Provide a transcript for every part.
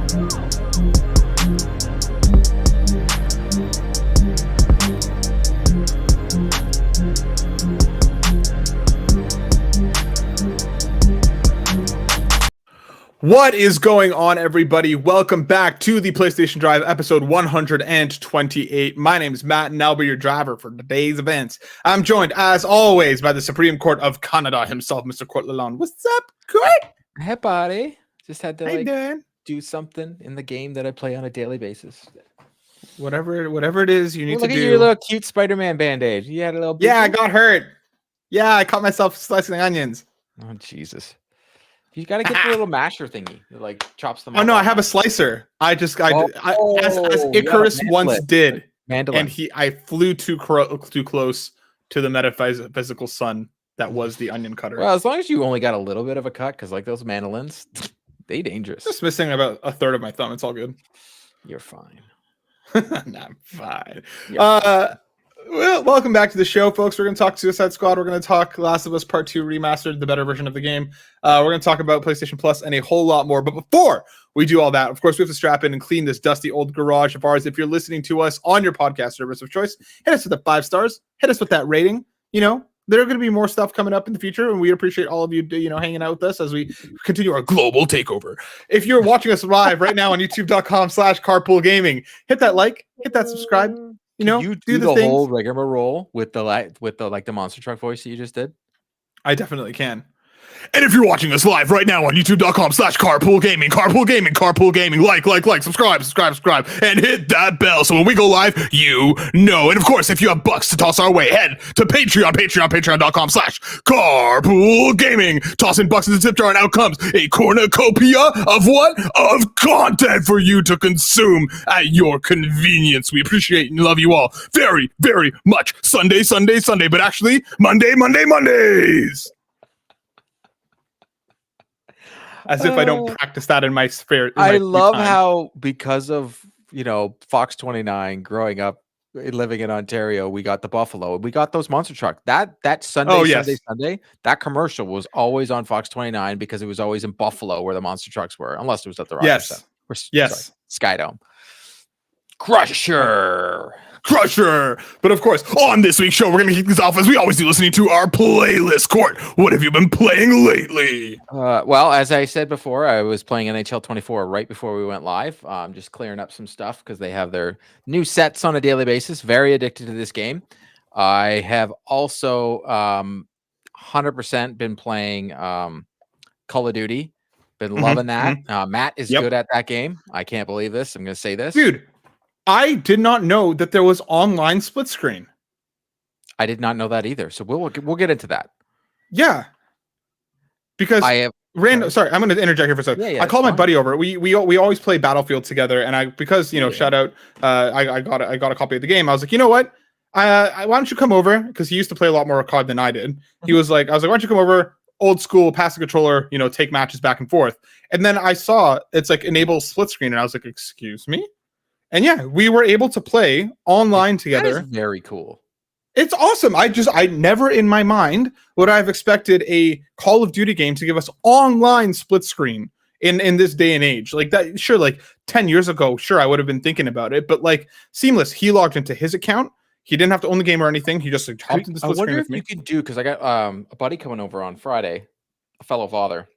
What is going on, everybody? Welcome back to the PlayStation Drive episode 128. My name is Matt, and I'll be your driver for today's events. I'm joined, as always, by the Supreme Court of Canada himself, Mr. Court Lalonde. What's up, Court? Hey, buddy. Just had to doing? Do something in the game that I play on a daily basis. Whatever it is you need to do. Look at your little cute Spider-Man band-aid. You had a little. Yeah, I got hurt. Yeah, I caught myself slicing onions. Oh, Jesus. You got to get the little masher thingy that like chops them. Oh no, I have a slicer. As Icarus once did, mandolin. And I flew too close to the metaphysical sun that was the onion cutter. Well, as long as you only got a little bit of a cut, because like those mandolins, they dangerous. Just missing about a third of my thumb. It's all good. You're fine. Nah, I'm fine. Well, welcome back to the show, folks. We're going to talk Suicide Squad. We're going to talk Last of Us Part 2 Remastered, the better version of the game. We're going to talk about PlayStation Plus and a whole lot more. But before we do all that, of course, we have to strap in and clean this dusty old garage of ours. If you're listening to us on your podcast service of choice, hit us with the 5 stars. Hit us with that rating. You know, there are going to be more stuff coming up in the future, and we appreciate all of you, hanging out with us as we continue our global takeover. If you're watching us live right now on youtube.com/Carpool Gaming, hit that like, hit that subscribe. You do the whole rigmarole with the monster truck voice that you just did? I definitely can. And if you're watching us live right now on youtube.com/Carpool Gaming, like, subscribe, and hit that bell. So when we go live, you know. And of course, if you have bucks to toss our way, head to patreon.com/Carpool Gaming. Toss in bucks in the tip jar, and out comes a cornucopia of what? Of content for you to consume at your convenience. We appreciate and love you all very, very much. Sunday, but actually Mondays. As if I don't practice that in my spare. I love how, because of Fox 29 growing up, living in Ontario, we got the Buffalo. We got those monster truck. That Sunday, that commercial was always on Fox 29 because it was always in Buffalo where the monster trucks were, unless it was at the Rogers Yes. Skydome. Crusher. But of course, on this week's show, we're going to kick this off as we always do, listening to our playlist. Court, what have you been playing lately? Well, as I said before, I was playing NHL 24 right before we went live. Just clearing up some stuff because they have their new sets on a daily basis. Very addicted to this game. I have also 100% been playing Call of Duty. Been loving that. Matt is good at that game. I can't believe this. I'm going to say this. Dude, I did not know that there was online split screen. I did not know that either. So we'll get into that. Yeah. Because I have sorry, I'm going to interject here for a second. Yeah, I called my buddy over. We always play Battlefield together, and shout out, I got a copy of the game. I was like, you know what? Why don't you come over? Because he used to play a lot more COD than I did. I was like, why don't you come over? Old school, pass the controller, take matches back and forth. And then I saw it's like enable split screen, and I was like, excuse me? And yeah, we were able to play online together. That is very cool. It's awesome. I never in my mind would I have expected a Call of Duty game to give us online split screen in this day and age. Like that, sure, like 10 years ago, sure, I would have been thinking about it, but like seamless. He logged into his account. He didn't have to own the game or anything. He just like hopped into split screen with me. I wonder if you could do, because I got a buddy coming over on Friday, a fellow father,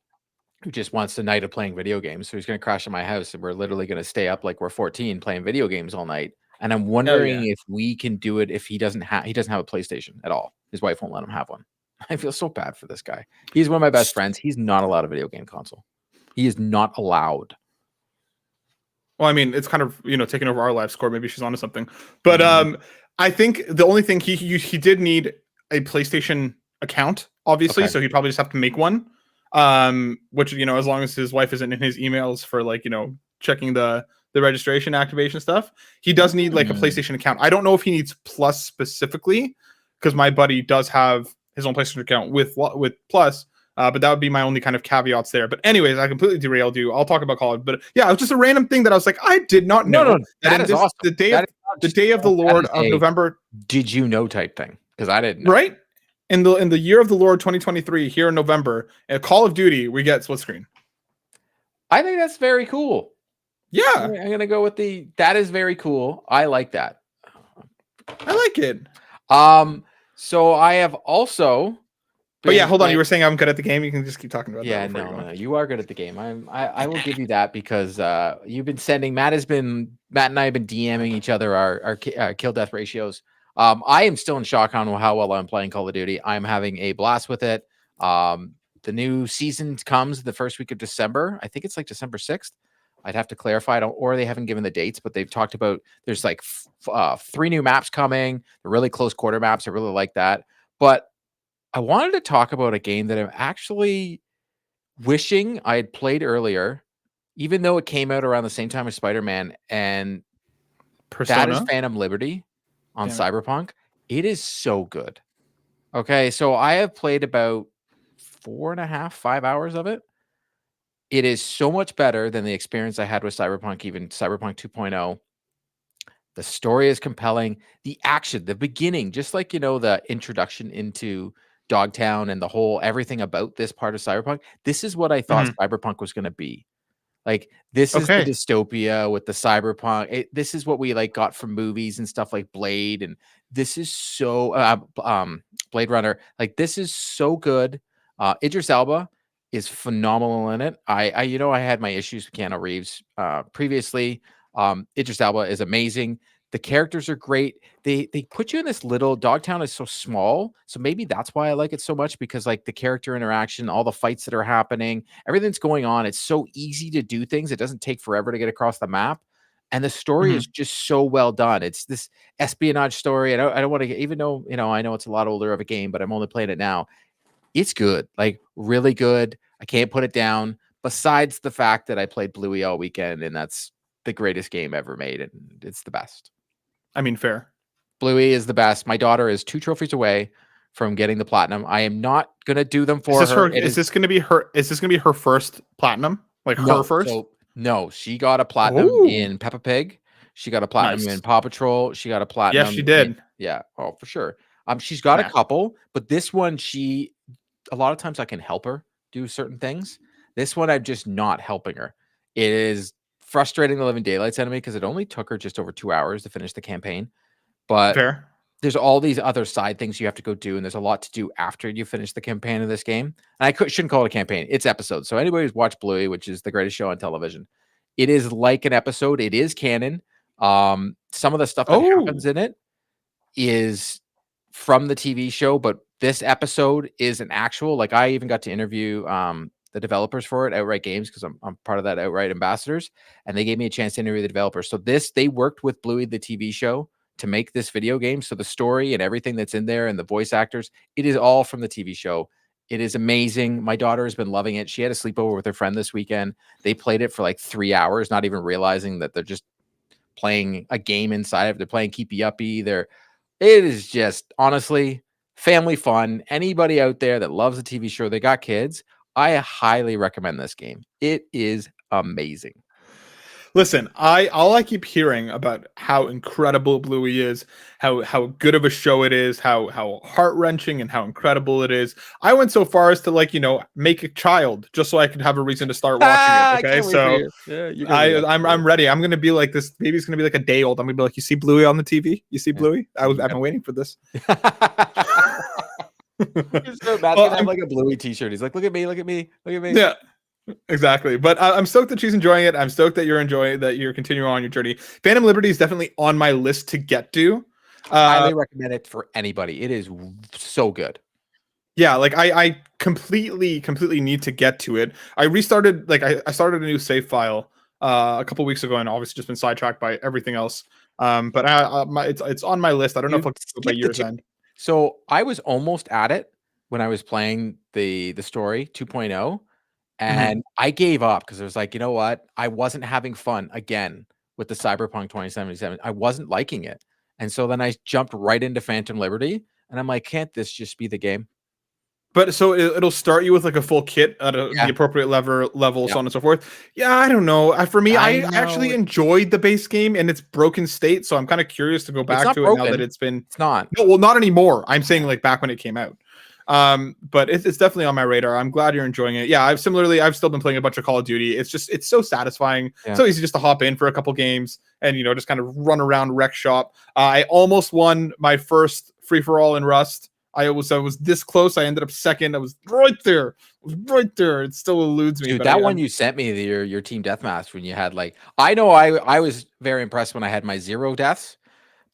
who just wants a night of playing video games. So he's going to crash at my house, and we're literally going to stay up like we're 14 playing video games all night. And I'm wondering if we can do it if he doesn't have a PlayStation at all. His wife won't let him have one. I feel so bad for this guy. He's one of my best friends. He's not allowed a video game console. He is not allowed. Well, I mean, it's kind of, taking over our live score. Maybe she's onto something. But I think the only thing he did need a PlayStation account, obviously. Okay. So he'd probably just have to make one. Which, as long as his wife isn't in his emails for like, checking the registration activation stuff, he does need like a PlayStation account. I don't know if he needs Plus specifically, because my buddy does have his own PlayStation account with Plus, but that would be my only kind of caveats there. But anyways, I completely derailed you. I'll talk about college, but yeah, it was just a random thing that I was like, I did not know that is awesome. The day of the Lord of November. Did you know type thing? Because I didn't know. Right? In the year of the Lord 2023, here in November, at Call of Duty, we get split screen. I think that's very cool. Yeah, I'm gonna go with that is very cool. I like that. I like it. So I have also But yeah, been hold on. You playing. were saying I'm good at the game. You can just keep talking about Yeah, that before you go no, on. you are good at the game. I will give you that because you've been sending. Matt and I have been DMing each other our kill death ratios. I am still in shock on how well I'm playing Call of Duty. I'm having a blast with it. The new season comes the first week of December. I think it's like December 6th. I'd have to clarify. Or they haven't given the dates, but they've talked about there's like 3 new maps coming. They're really close quarter maps. I really like that. But I wanted to talk about a game that I'm actually wishing I had played earlier, even though it came out around the same time as Spider-Man, and that is Persona. Phantom Liberty on Damn it. Cyberpunk. It is so good. Okay, so I have played about 4.5, 5 hours of it. It is so much better than the experience I had with Cyberpunk, even Cyberpunk 2.0. The story is compelling. The action, the beginning, just like, the introduction into Dogtown and the whole everything about this part of Cyberpunk. This is what I thought Cyberpunk was going to be. Like, this is the Okay. dystopia with the cyberpunk. This is what we like got from movies and stuff like Blade. And this is so Blade Runner. Like, this is so good. Idris Elba is phenomenal in it. I had my issues with Keanu Reeves previously. Idris Elba is amazing. The characters are great. They put you in this little Dogtown is so small, so maybe that's why I like it so much, because like the character interaction, all the fights that are happening, everything's going on. It's so easy to do things. It doesn't take forever to get across the map, and the story is just so well done. It's this espionage story. I don't want to get, even though I know it's a lot older of a game, but I'm only playing it now. It's good, like really good. I can't put it down. Besides the fact that I played Bluey all weekend, and that's the greatest game ever made, and it's the best. I mean, fair. Bluey is the best. My daughter is 2 trophies away from getting the platinum. I am not gonna do them for her. Is this gonna be her first platinum? Like her first? No, she got a platinum in Peppa Pig. She got a platinum in Paw Patrol. She got a platinum. Yes, she did. Oh, for sure. She's got a couple, but this one, a lot of times I can help her do certain things. This one, I'm just not helping her. It is frustrating the living daylights out of me because it only took her just over 2 hours to finish the campaign. But fair. There's all these other side things you have to go do, and there's a lot to do after you finish the campaign of this game. And I shouldn't call it a campaign. It's episodes. So anybody who's watched Bluey, which is the greatest show on television, it is like an episode. It is canon. Some of the stuff that happens in it is from the TV show, but this episode is an actual, like I even got to interview the developers for it, Outright Games, because I'm part of that Outright Ambassadors, and they gave me a chance to interview the developers. So they worked with Bluey, the TV show, to make this video game. So the story and everything that's in there and the voice actors, it is all from the TV show. It is amazing. My daughter has been loving it. She had a sleepover with her friend this weekend. They played it for like 3 hours, not even realizing that they're just playing a game inside of it. They're playing Keepy Uppy. It is just honestly family fun. Anybody out there that loves a TV show, they got kids, I highly recommend this game. It is amazing. Listen, all I keep hearing about how incredible Bluey is, how good of a show it is, how heart-wrenching and how incredible it is. I went so far as to make a child just so I could have a reason to start watching it. Okay, so I'm ready. I'm gonna be like, this baby's gonna be like a day old. I'm gonna be like, you see Bluey on the TV? You see Bluey? I've been waiting for this. Matt's gonna have like a Bluey t-shirt. He's like, look at me, look at me, look at me. Yeah. Exactly, but I'm stoked that she's enjoying it. I'm stoked that you're continuing on your journey. Phantom Liberty is definitely on my list to get to. Highly recommend it for anybody. It is so good. Yeah, like I completely need to get to it. I restarted, like I started a new save file a couple weeks ago, and obviously just been sidetracked by everything else. But it's on my list. I don't know if I'll go by year's end. So I was almost at it when I was playing the story 2.0. And I gave up because I was like, you know what? I wasn't having fun again with the Cyberpunk 2077. I wasn't liking it. And so then I jumped right into Phantom Liberty. And I'm like, can't this just be the game? But so it'll start you with like a full kit at the appropriate level, so on and so forth. Yeah, I don't know. For me, I actually enjoyed the base game in its broken state. So I'm kind of curious to go back to it now that it's been... It's not. No, well, not anymore. I'm saying like back when it came out. But it's definitely on my radar. I'm glad you're enjoying it. Yeah, I've still been playing a bunch of Call of Duty. It's so satisfying. Yeah. So easy just to hop in for a couple games and just kind of run around wreck shop. I almost won my first free for all in Rust. I was this close. I ended up second. I was right there. It still eludes me. Dude, but that one you sent me, your team deathmatch, when you had like, I know I was very impressed when I had my 0 deaths,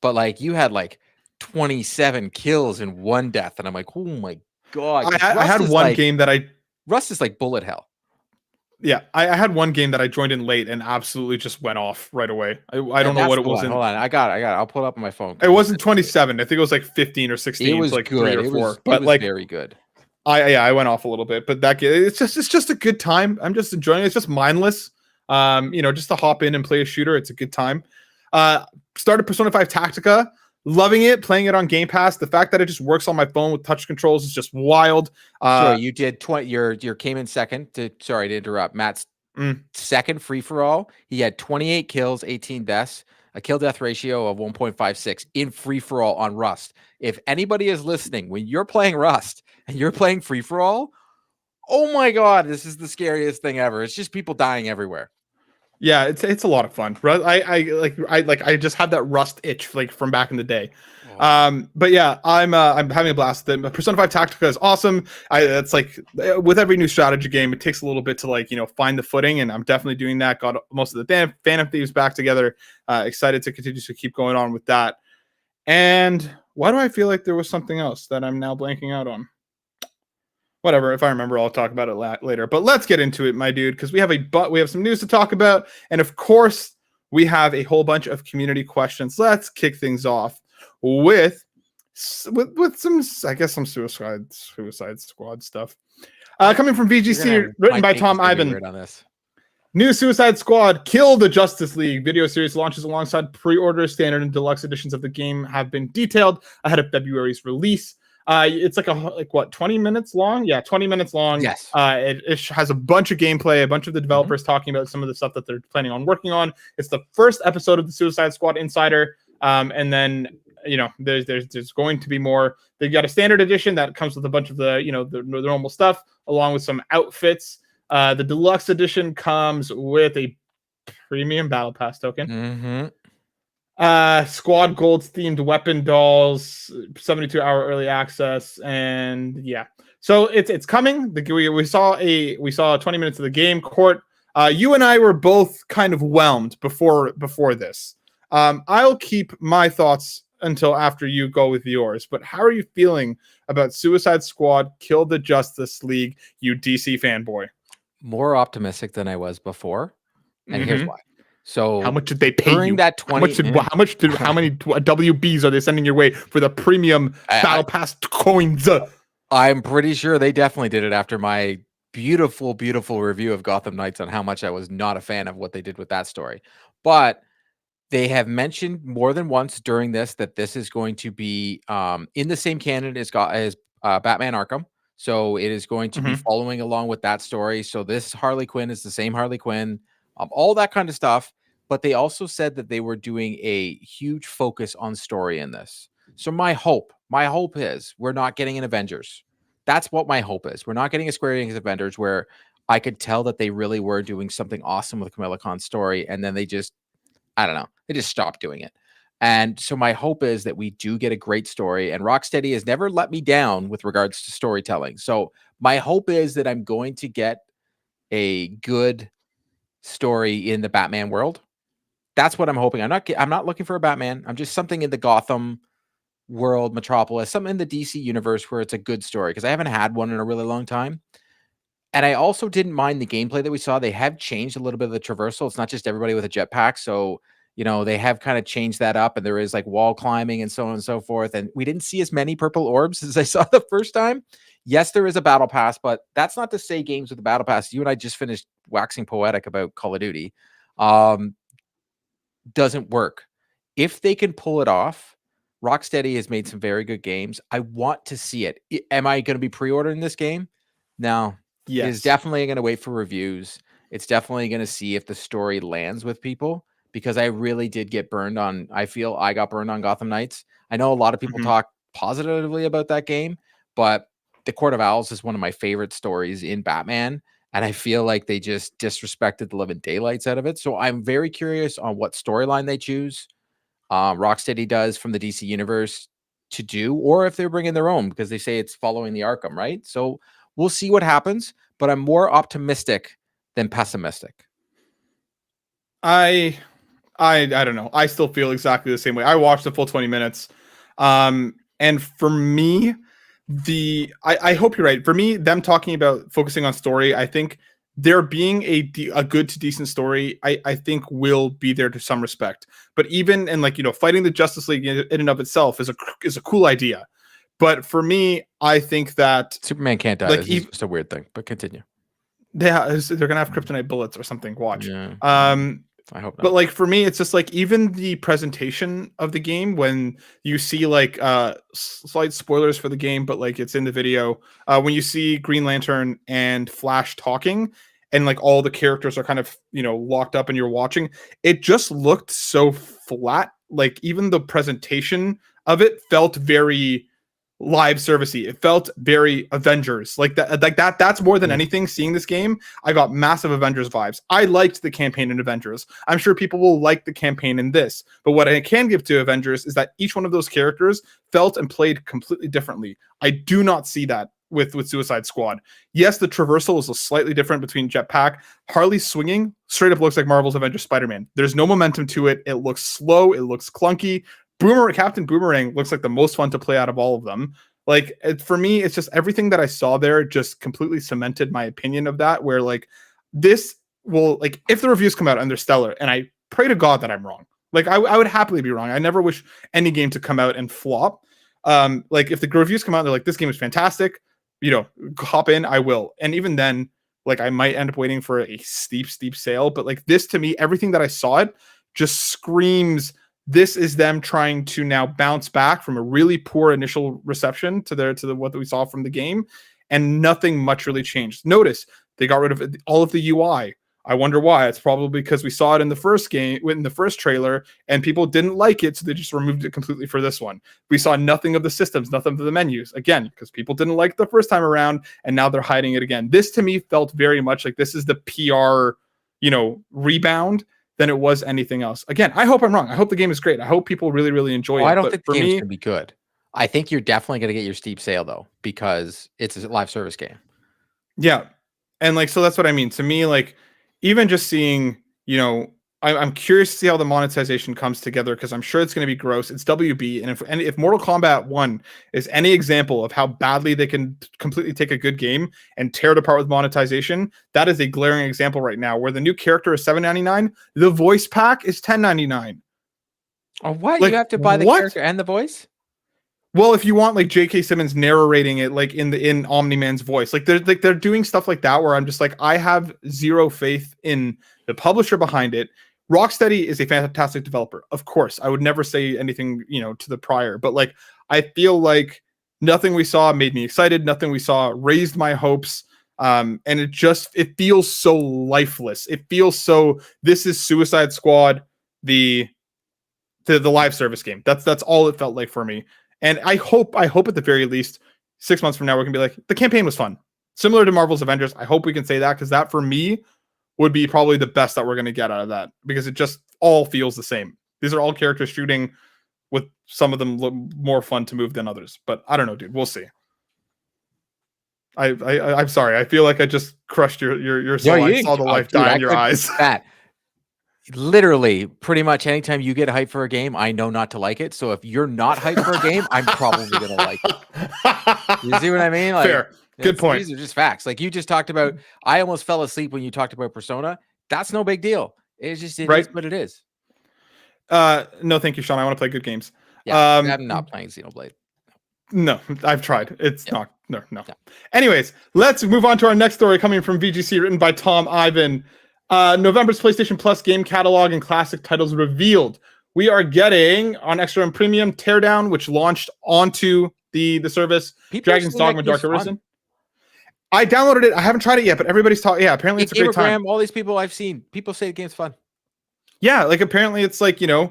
but like you had like 27 kills in 1 death, and I'm like, oh my god. I had one game that Rust is like bullet hell. Yeah, I had one game that I joined in late and absolutely just went off right away. I don't know what it was. Hold on, I got it. I'll pull it up on my phone. It wasn't 27. I think it was like 15 or 16. It was like good. 3 or 4. But it was like very good. I went off a little bit, but that game, it's just a good time. I'm just enjoying it. It's just mindless. Just to hop in and play a shooter. It's a good time. Started Persona 5 Tactica. Loving it, playing it on Game Pass. The fact that it just works on my phone with touch controls is just wild. So you did 20. Your came in second. Sorry to interrupt. Matt's second free for all. He had 28 kills, 18 deaths, a kill death ratio of 1.56 in free for all on Rust. If anybody is listening, when you're playing Rust and you're playing free for all, oh my god, this is the scariest thing ever. It's just people dying everywhere. Yeah, it's a lot of fun. I just had that Rust itch like from back in the day. But yeah, I'm having a blast. The Persona 5 Tactica is awesome. It's like with every new strategy game, it takes a little bit to find the footing, and I'm definitely doing that. Got most of the Phantom Thieves back together. Excited to continue to keep going on with that. And why do I feel like there was something else that I'm now blanking out on? Whatever, if I remember, I'll talk about it later. But let's get into it, my dude, because we have some news to talk about, and of course, we have a whole bunch of community questions. Let's kick things off with some, I guess, some Suicide Squad stuff. Coming from VGC, written by Tom Ivan. On this. New Suicide Squad Kill the Justice League video series launches alongside pre-order. Standard and deluxe editions of the game have been detailed ahead of February's release. It's like 20 minutes long? Yeah, 20 minutes long. Yes. It has a bunch of gameplay, a bunch of the developers talking about some of the stuff that they're planning on working on. It's the first episode of the Suicide Squad Insider. And then, there's going to be more. They've got a standard edition that comes with a bunch of the normal stuff, along with some outfits. The deluxe edition comes with a premium battle pass token. Mm-hmm. Squad Gold's themed weapon dolls, 72-hour early access, and yeah. So it's coming. We saw 20 minutes of the game. Court, you and I were both kind of whelmed before this. I'll keep my thoughts until after you go with yours. But how are you feeling about Suicide Squad Kill the Justice League, you DC fanboy? More optimistic than I was before, and here's why. So how much did they pay during you? That 20, how many WBs are they sending your way for the premium battle pass coins? I'm pretty sure they definitely did it after my beautiful, beautiful review of Gotham Knights on how much I was not a fan of what they did with that story. But they have mentioned more than once during this that this is going to be in the same canon as Batman Arkham. So it is going to be following along with that story. So this Harley Quinn is the same Harley Quinn, all that kind of stuff. But they also said that they were doing a huge focus on story in this. So my hope is we're not getting an Avengers. That's what my hope is. We're not getting a Square Enix Avengers where I could tell that they really were doing something awesome with Kamala Khan's story. And then they just, I don't know, they just stopped doing it. And so my hope is that we do get a great story, and Rocksteady has never let me down with regards to storytelling. So my hope is that I'm going to get a good story in the Batman world. That's what I'm hoping. I'm not looking for a Batman. I'm just something in the Gotham world, Metropolis, something in the DC universe where it's a good story, because I haven't had one in a really long time. And I also didn't mind the gameplay that we saw. They have changed a little bit of the traversal. It's not just everybody with a jetpack. So, they have kind of changed that up, and there is like wall climbing and so on and so forth. And we didn't see as many purple orbs as I saw the first time. Yes, there is a battle pass, but that's not to say games with a battle pass. You and I just finished waxing poetic about Call of Duty. Doesn't work. If they can pull it off, Rocksteady has made some very good games. I want to see it. Am I going to be pre-ordering this game? No. Yes. It's definitely going to wait for reviews. It's definitely going to see if the story lands with people, because I really did get burned on. I feel I got burned on Gotham Knights. I know a lot of people talk positively about that game, but the Court of Owls is one of my favorite stories in Batman, and I feel like they just disrespected the living daylights out of it. So I'm very curious on what storyline they choose. Rocksteady does from the DC universe to do, or if they're bringing their own, because they say it's following the Arkham, right? So we'll see what happens, but I'm more optimistic than pessimistic. I don't know. I still feel exactly the same way. I watched the full 20 minutes. And for me, I hope you're right. For me, them talking about focusing on story, I think there being a good to decent story, I think will be there to some respect. But even and like, fighting the Justice League in and of itself is a cool idea. But for me, I think that Superman can't die. Like, it's just a weird thing, but continue. They're gonna have kryptonite bullets or something. Watch. Yeah. I hope not. But like for me, it's just like even the presentation of the game when you see like slight spoilers for the game, but like it's in the video when you see Green Lantern and Flash talking and like all the characters are kind of locked up and you're watching, it just looked so flat. Like even the presentation of it felt very live servicey. It felt very Avengers like that. That's more than anything. Seeing this game, I got massive Avengers vibes. I liked the campaign in Avengers. I'm sure people will like the campaign in this, but what I can give to Avengers is that each one of those characters felt and played completely differently. I do not see that with Suicide Squad. Yes, the traversal is a slightly different between Jetpack. Harley swinging straight up looks like Marvel's Avengers Spider-Man. There's no momentum to it. It looks slow. It looks clunky. Captain Boomerang looks like the most fun to play out of all of them. Like for me, it's just everything that I saw there just completely cemented my opinion of that. Where like this will like if the reviews come out and they're stellar, and I pray to God that I'm wrong. Like I would happily be wrong. I never wish any game to come out and flop. Like if the reviews come out, and they're like this game is fantastic. Hop in. I will. And even then, like I might end up waiting for a steep sale. But like this to me, everything that I saw it just screams. This is them trying to now bounce back from a really poor initial reception to what we saw from the game, and nothing much really changed. Notice they got rid of all of the UI. I wonder why. It's probably because we saw it in the first game, in the first trailer, and people didn't like it, so they just removed it completely for this one. We saw nothing of the systems, nothing of the menus, again, because people didn't like it the first time around, and now they're hiding it again. This to me felt very much like this is the PR, rebound than it was anything else. Again, I hope I'm wrong. I hope the game is great. I hope people really, really enjoy it. I don't think the game's going to be good. I think you're definitely going to get your steep sale, though, because it's a live service game. Yeah. And like, so that's what I mean. To me, like, even just seeing, I'm curious to see how the monetization comes together, because I'm sure it's going to be gross. It's WB. And if Mortal Kombat 1 is any example of how badly they can completely take a good game and tear it apart with monetization, that is a glaring example right now, where the new character is $7.99. The voice pack is $10.99. Oh, what? Like, you have to buy the character and the voice? Well, if you want like J.K. Simmons narrating it like in Omni-Man's voice, like they're doing stuff like that where I'm just like, I have zero faith in the publisher behind it. Rocksteady is a fantastic developer. Of course, I would never say anything, to the prior, but like, I feel like nothing we saw made me excited. Nothing we saw raised my hopes. And it feels so lifeless. It feels so, this is Suicide Squad, the live service game. That's all it felt like for me. And I hope at the very least 6 months from now, we're going to be like, the campaign was fun. Similar to Marvel's Avengers. I hope we can say that, because that for me would be probably the best that we're going to get out of that, because it just all feels the same. These are all characters shooting, with some of them more fun to move than others. But I don't know, dude. We'll see. I'm sorry. I feel like I just crushed your soul. I saw the life die in your eyes. That. Literally, pretty much anytime you get hyped for a game, I know not to like it. So if you're not hyped for a game, I'm probably going to like it. You see what I mean? Like, fair. Good point. These are just facts. Like you just talked about, I almost fell asleep when you talked about Persona. That's no big deal. It's just it is what it is. No, thank you, Sean. I want to play good games. Yeah, I'm not playing Xenoblade. No, I've tried. It's not. No. Anyways, let's move on to our next story, coming from VGC, written by Tom Ivan. November's PlayStation Plus game catalog and classic titles revealed. We are getting on Extra and Premium Teardown, which launched onto the service. Dragon's Dogma Dark Arisen. I downloaded it. I haven't tried it yet, but everybody's talking. Yeah, apparently it's a great time. All these people I've seen, people say the game's fun. Yeah, like apparently it's like, it's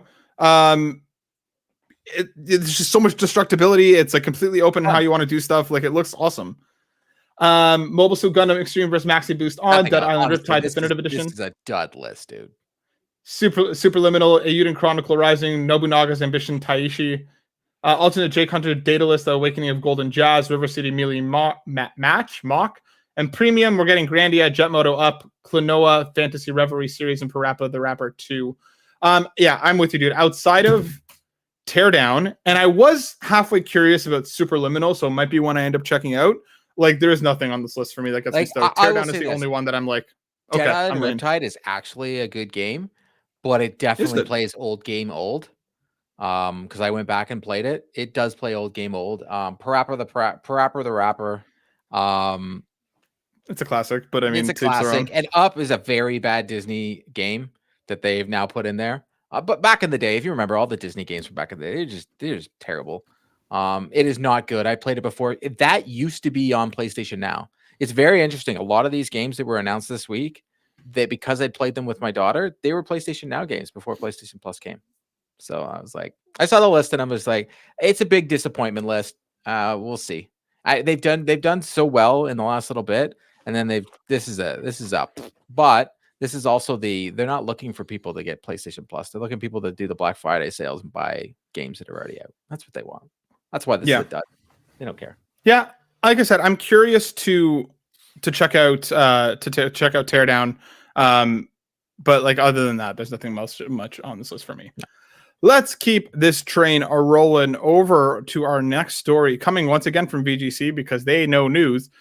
just so much destructibility. It's like completely open how you want to do stuff. Like it looks awesome. Mobile Suit Gundam Extreme vs. Maxi Boost on Nothing Dead else. Island Honestly, Riptide Definitive Edition. This is a dud list, dude. Superliminal, Eiyuden Chronicle Rising, Nobunaga's Ambition, Taishi, Alternate Jake Hunter, Daedalus, The Awakening of Golden Jazz, River City Melee Match, Mock, and Premium, we're getting Grandia, Jet Moto Up, Klonoa, Fantasy Reverie Series, and Parappa the Rapper 2. Yeah, I'm with you, dude. Outside of Teardown, and I was halfway curious about Superliminal, so it might be one I end up checking out. Like, there is nothing on this list for me that gets me stoked. Teardown is the only one that I'm like, okay, Dead Island Riptide is actually a good game, but it definitely plays old game old. Because I went back and played it. It does play old game old. Parappa the Rapper. It's a classic, but I mean, it's a classic. And Up is a very bad Disney game that they've now put in there. But back in the day, if you remember all the Disney games from back in the day, they're just terrible. It is not good. I played it before. That used to be on PlayStation Now. It's very interesting. A lot of these games that were announced this week, because I played them with my daughter, they were PlayStation Now games before PlayStation Plus came. So I was like, I saw the list and I was like, it's a big disappointment list. We'll see. They've done so well in the last little bit, and then this is up. But this is also they're not looking for people to get PlayStation Plus. They're looking for people to do the Black Friday sales and buy games that are already out. That's what they want. That's why this is a dud. They don't care. Yeah, like I said, I'm curious to check out check out Teardown. But like other than that, there's nothing much on this list for me. No. Let's keep this train rolling over to our next story, coming once again from VGC because they know news.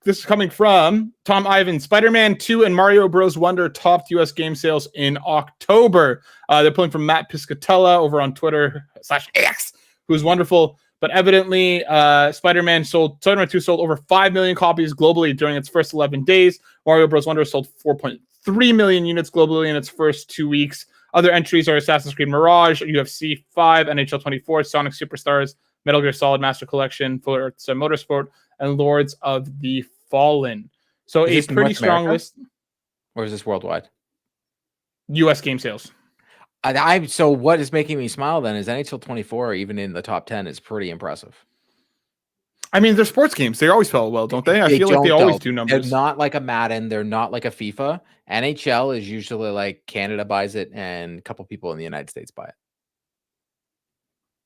This is coming from Tom Ivan. Spider-Man 2 and Mario Bros. Wonder topped U.S. game sales in October. They're pulling from Matt Piscatella over on Twitter /X, who's wonderful. But evidently, Spider-Man 2 sold over 5 million copies globally during its first 11 days. Mario Bros. Wonder sold 4.3 million units globally in its first 2 weeks. Other entries are Assassin's Creed Mirage, UFC 5, NHL 24, Sonic Superstars, Metal Gear Solid Master Collection, Full Earth Motorsport, and Lords of the Fallen. So a pretty strong list. Or is this worldwide? U.S. game sales. So what is making me smile then is NHL 24, even in the top 10, is pretty impressive. I mean, they're sports games. They always sell well, don't they? I feel like they always do numbers. They're not like a Madden. They're not like a FIFA. NHL is usually like Canada buys it and a couple people in the United States buy it.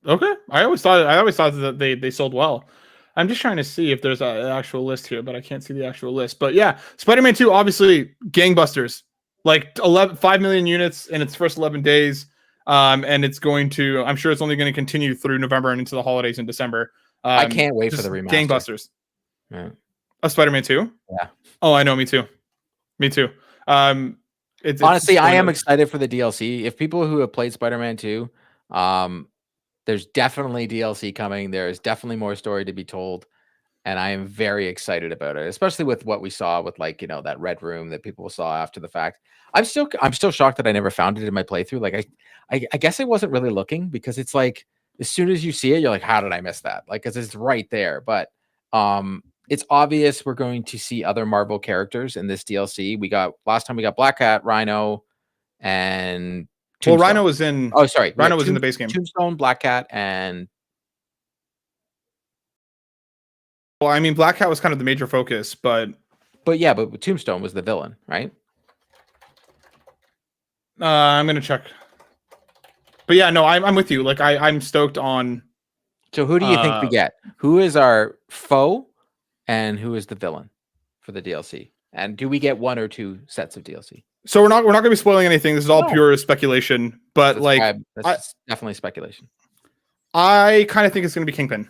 Okay. I always thought that they sold well. I'm just trying to see if there's an actual list here, but I can't see the actual list. But yeah, Spider-Man 2, obviously gangbusters. Like 5 million units in its first 11 days. And it's going to, I'm sure it's only going to continue through November and into the holidays in December. I can't wait for the remaster. Gangbusters. Yeah. Of Spider-Man 2? Yeah. Oh, I know. Me too. Honestly, I am excited for the DLC. If people who have played Spider-Man 2, there's definitely DLC coming. There's definitely more story to be told. And I am very excited about it, especially with what we saw with that red room that people saw after the fact. I'm still shocked that I never found it in my playthrough. Like I guess I wasn't really looking because it's like, as soon as you see it, you're like, how did I miss that? Like, because it's right there. But it's obvious we're going to see other Marvel characters in this DLC. Last time we got Black Cat, Rhino, and Tombstone. Well, Rhino was in. Oh, sorry, Rhino was in the base game. Tombstone, Black Cat, and. Well, I mean, Black Cat was kind of the major focus, but Tombstone was the villain, right? I'm gonna check. But yeah, no, I'm with you. Like I'm stoked on. So who do you think we get? Who is our foe, and who is the villain for the DLC? And do we get 1 or 2 sets of DLC? So we're not going to be spoiling anything. This is all pure speculation. But that's definitely speculation. I kind of think it's going to be Kingpin.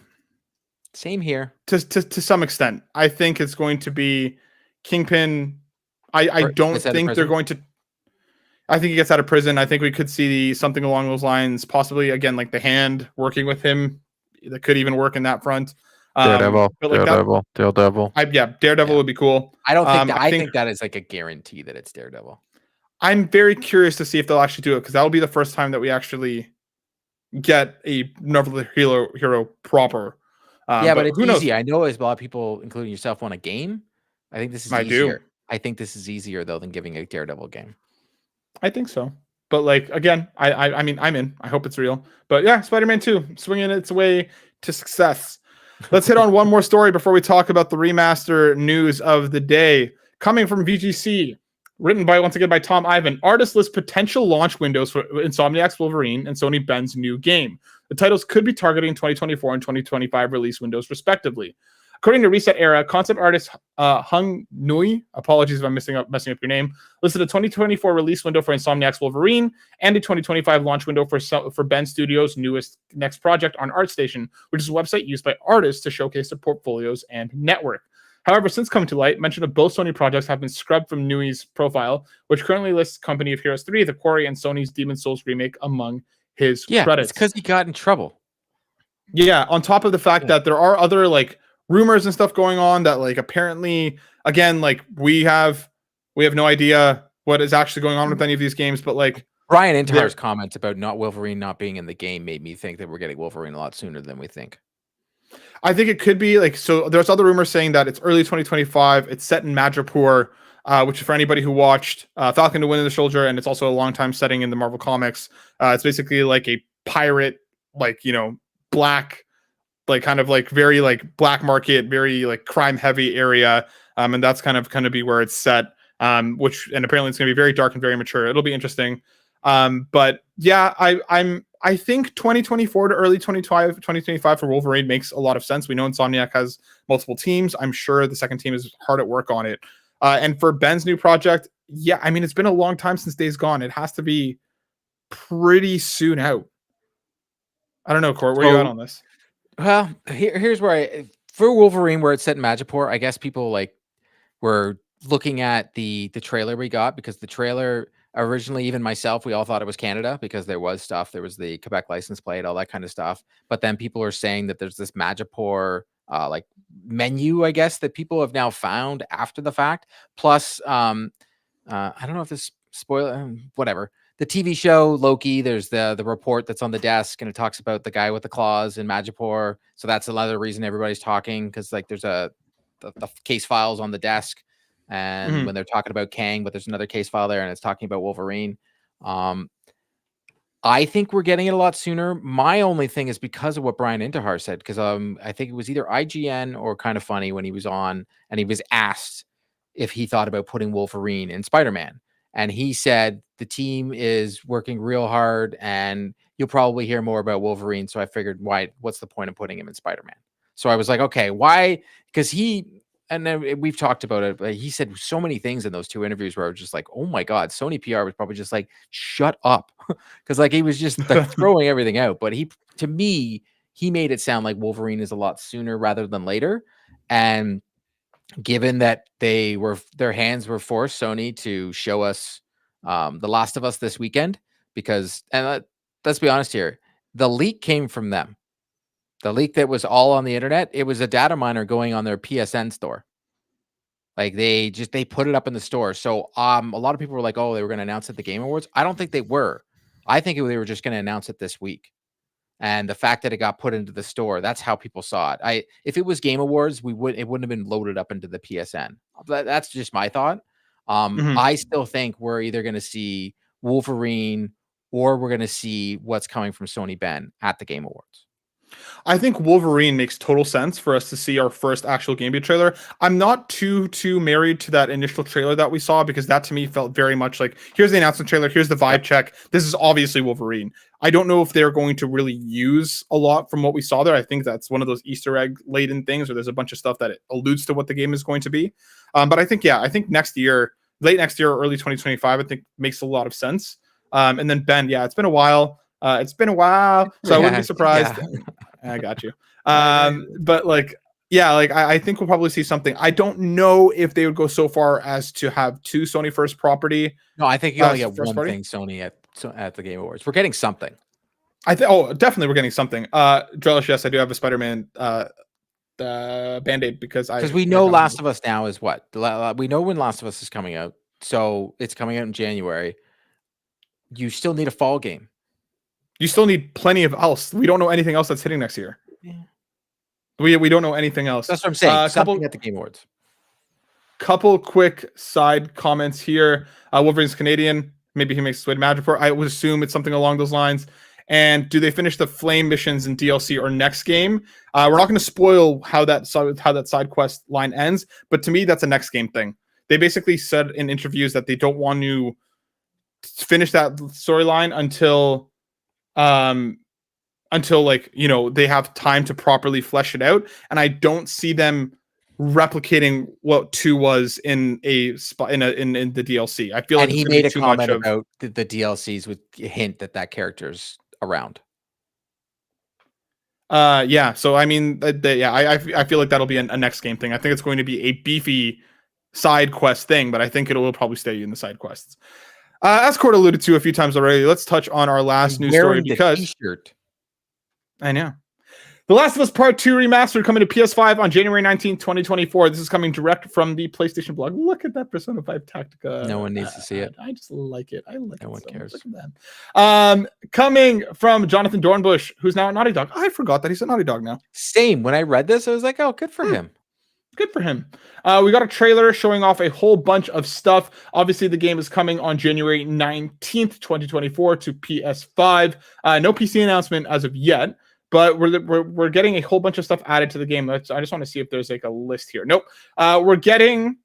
Same here. To some extent, I think it's going to be Kingpin. I don't think they're going to. I think he gets out of prison. I think we could see something along those lines, possibly again, like the Hand working with him. That could even work in that front. Daredevil. Daredevil would be cool. I don't think I think that is like a guarantee that it's Daredevil. I'm very curious to see if they'll actually do it because that will be the first time that we actually get a Marvel hero proper. But it's easy. I know as a lot of people, including yourself, want a game. I think this is easier. I think this is easier though than giving a Daredevil game. I think so. But like again, I mean I'm in. I hope it's real. But yeah, Spider-Man 2 swinging its way to success. Let's hit on one more story before we talk about the remaster news of the day. Coming from VGC, written once again by Tom Ivan. Artist lists potential launch windows for Insomniac's Wolverine and Sony Ben's new game. The titles could be targeting 2024 and 2025 release windows, respectively. According to Reset Era, concept artist Hung Nui, apologies if I'm messing up your name, listed a 2024 release window for Insomniac's Wolverine and a 2025 launch window for Ben Studios' next project on ArtStation, which is a website used by artists to showcase their portfolios and network. However, since coming to light, mention of both Sony projects have been scrubbed from Nui's profile, which currently lists Company of Heroes 3, The Quarry, and Sony's Demon's Souls remake among his credits. It's because he got in trouble. Yeah, on top of the fact that there are other rumors and stuff going on that apparently, again, we have no idea what is actually going on with any of these games, but Brian Intar's comments about Wolverine not being in the game made me think that we're getting Wolverine a lot sooner than we think. I think it could be so there's other rumors saying that it's early 2025. It's set in Madripoor, which for anybody who watched Falcon to Winter Soldier, and it's also a long time setting in the Marvel Comics. It's basically a pirate, black, very black market, very crime heavy area. And that's kind of be where it's set. And apparently it's going to be very dark and very mature. It'll be interesting. But yeah, I think 2024 to early 2025 for Wolverine makes a lot of sense. We know Insomniac has multiple teams. I'm sure the second team is hard at work on it. And for Ben's new project, yeah, I mean, it's been a long time since Days Gone. It has to be pretty soon out. I don't know, Court, where are you at on this? Well, here's where for Wolverine, where it's set in Madripoor, I guess people were looking at the trailer we got, because the trailer originally, even myself, we all thought it was Canada because there was the Quebec license plate, all that kind of stuff. But then people are saying that there's this Madripoor menu, I guess, that people have now found after the fact. Plus, I don't know if this spoiler, whatever. The TV show Loki, there's the report that's on the desk, and it talks about the guy with the claws in Madripoor. So that's another reason everybody's talking, because there's the case files on the desk, and when they're talking about Kang, but there's another case file there, and it's talking about Wolverine. I think we're getting it a lot sooner. My only thing is because of what Brian Intihar said, because I think it was either IGN or Kind of Funny when he was on, and he was asked if he thought about putting Wolverine in Spider-Man. And he said the team is working real hard, and you'll probably hear more about Wolverine. So I figured, what's the point of putting him in Spider-Man? So I was like, okay, why? Because and then we've talked about it, but he said so many things in those two interviews where I was just like, oh my God, Sony PR was probably just shut up. Because he was just throwing everything out. But to me, he made it sound like Wolverine is a lot sooner rather than later. And given that their hands were forced, Sony, to show us The Last of Us this weekend, because, and let's be honest here, the leak came from them. The leak that was all on the internet, it was a data miner going on their PSN store. They put it up in the store. So a lot of people were like, oh, they were going to announce it at the Game Awards. I don't think they were. I think they were just going to announce it this week. And the fact that it got put into the store, that's how people saw it. If it was Game Awards, it wouldn't have been loaded up into the PSN. That's just my thought. I still think we're either going to see Wolverine or we're going to see what's coming from Sony Ben at the Game Awards. I think Wolverine makes total sense for us to see our first actual gameplay trailer. I'm not too married to that initial trailer that we saw, because that to me felt very much like, here's the announcement trailer, here's the vibe check. This is obviously Wolverine. I don't know if they're going to really use a lot from what we saw there. I think that's one of those Easter egg laden things where there's a bunch of stuff that it alludes to what the game is going to be. But I think next year, late next year or early 2025, I think makes a lot of sense. And then Ben, it's been a while. So I wouldn't be surprised. Yeah. I got you. But I think we'll probably see something. I don't know if they would go so far as to have two Sony first property. No, I think you only get one thing Sony at the Game Awards. We're getting something. Definitely we're getting something. Drellesh, yes, I do have a Spider-Man Band-Aid because we know Last of Us now is what? We know when Last of Us is coming out. So it's coming out in January. You still need a fall game. You still need plenty of else. We don't know anything else that's hitting next year. Yeah. We don't know anything else. That's what I'm saying. Something at the Game Awards. Couple quick side comments here. Wolverine's Canadian. Maybe he makes his way to Madripoor. I would assume it's something along those lines. And do they finish the flame missions in DLC or next game? We're not going to spoil how that side quest line ends, but to me, that's a next game thing. They basically said in interviews that they don't want to finish that storyline until like, you know, they have time to properly flesh it out. And I don't see them replicating what 2 was in the DLC. I feel like he made a comment about the DLCs with a hint that character's around. Yeah. So I mean, I feel like that'll be a next game thing. I think it's going to be a beefy side quest thing, but I think it will probably stay in the side quests. As Cord alluded to a few times already, let's touch on our last news story because t-shirt. I know. The Last of Us Part 2 Remastered coming to PS5 on January 19th, 2024. This is coming direct from the PlayStation blog. Look at that Persona 5 Tactica. No one needs to see it. I just like it. I like it. No one cares. Look at that. Coming from Jonathan Dornbush, who's now at Naughty Dog. I forgot that he's at Naughty Dog now. Same. When I read this, I was like, oh, good for him. Good for him. We got a trailer showing off a whole bunch of stuff. Obviously, the game is coming on January 19th, 2024 to PS5. No PC announcement as of yet. But we're getting a whole bunch of stuff added to the game. I just want to see if there's like a list here. Nope. We're getting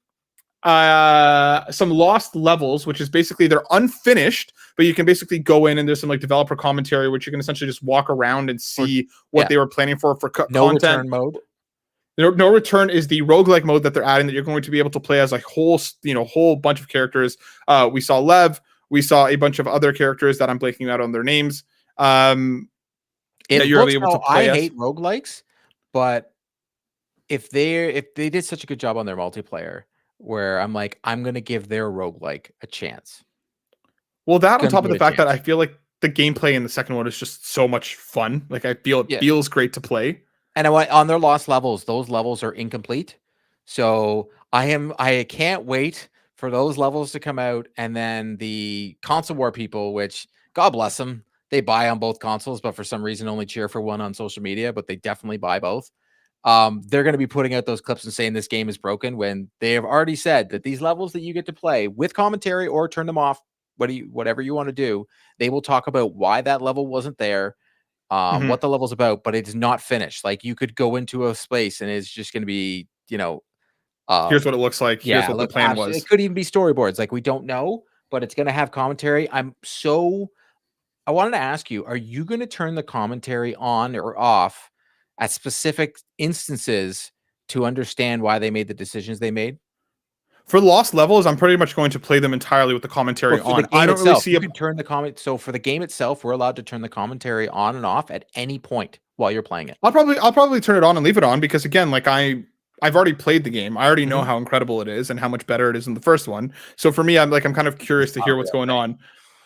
some lost levels, which is basically they're unfinished, but you can basically go in and there's some like developer commentary, which you can essentially just walk around and see what they were planning for no content. Return mode. No return is the roguelike mode that they're adding that you're going to be able to play as a whole bunch of characters. We saw Lev. We saw a bunch of other characters that I'm blanking out on their names. That you're able to play. I hate roguelikes, but if they did such a good job on their multiplayer, where I'm like, I'm gonna give their roguelike a chance. Well, that on top of the fact that I feel like the gameplay in the second one is just so much fun. Like I feel it feels great to play. And on their lost levels, those levels are incomplete. So I can't wait for those levels to come out, and then the console war people, which God bless them. They buy on both consoles, but for some reason only cheer for one on social media, but they definitely buy both. They're going to be putting out those clips and saying this game is broken when they have already said that these levels that you get to play with commentary or turn them off, whatever you want to do, they will talk about why that level wasn't there, what the level's about, but it's not finished. Like you could go into a space and it's just going to be, here's what it looks like. Here's what the plan was. It could even be storyboards. Like we don't know, but it's going to have commentary. I wanted to ask you, are you going to turn the commentary on or off at specific instances to understand why they made the decisions they made? For lost levels, I'm pretty much going to play them entirely with the commentary on. I don't really see turn the comment. So for the game itself, we're allowed to turn the commentary on and off at any point while you're playing it. I'll probably turn it on and leave it on because again, like I've already played the game. I already know how incredible it is and how much better it is than the first one. So for me, I'm kind of curious to hear what's going on.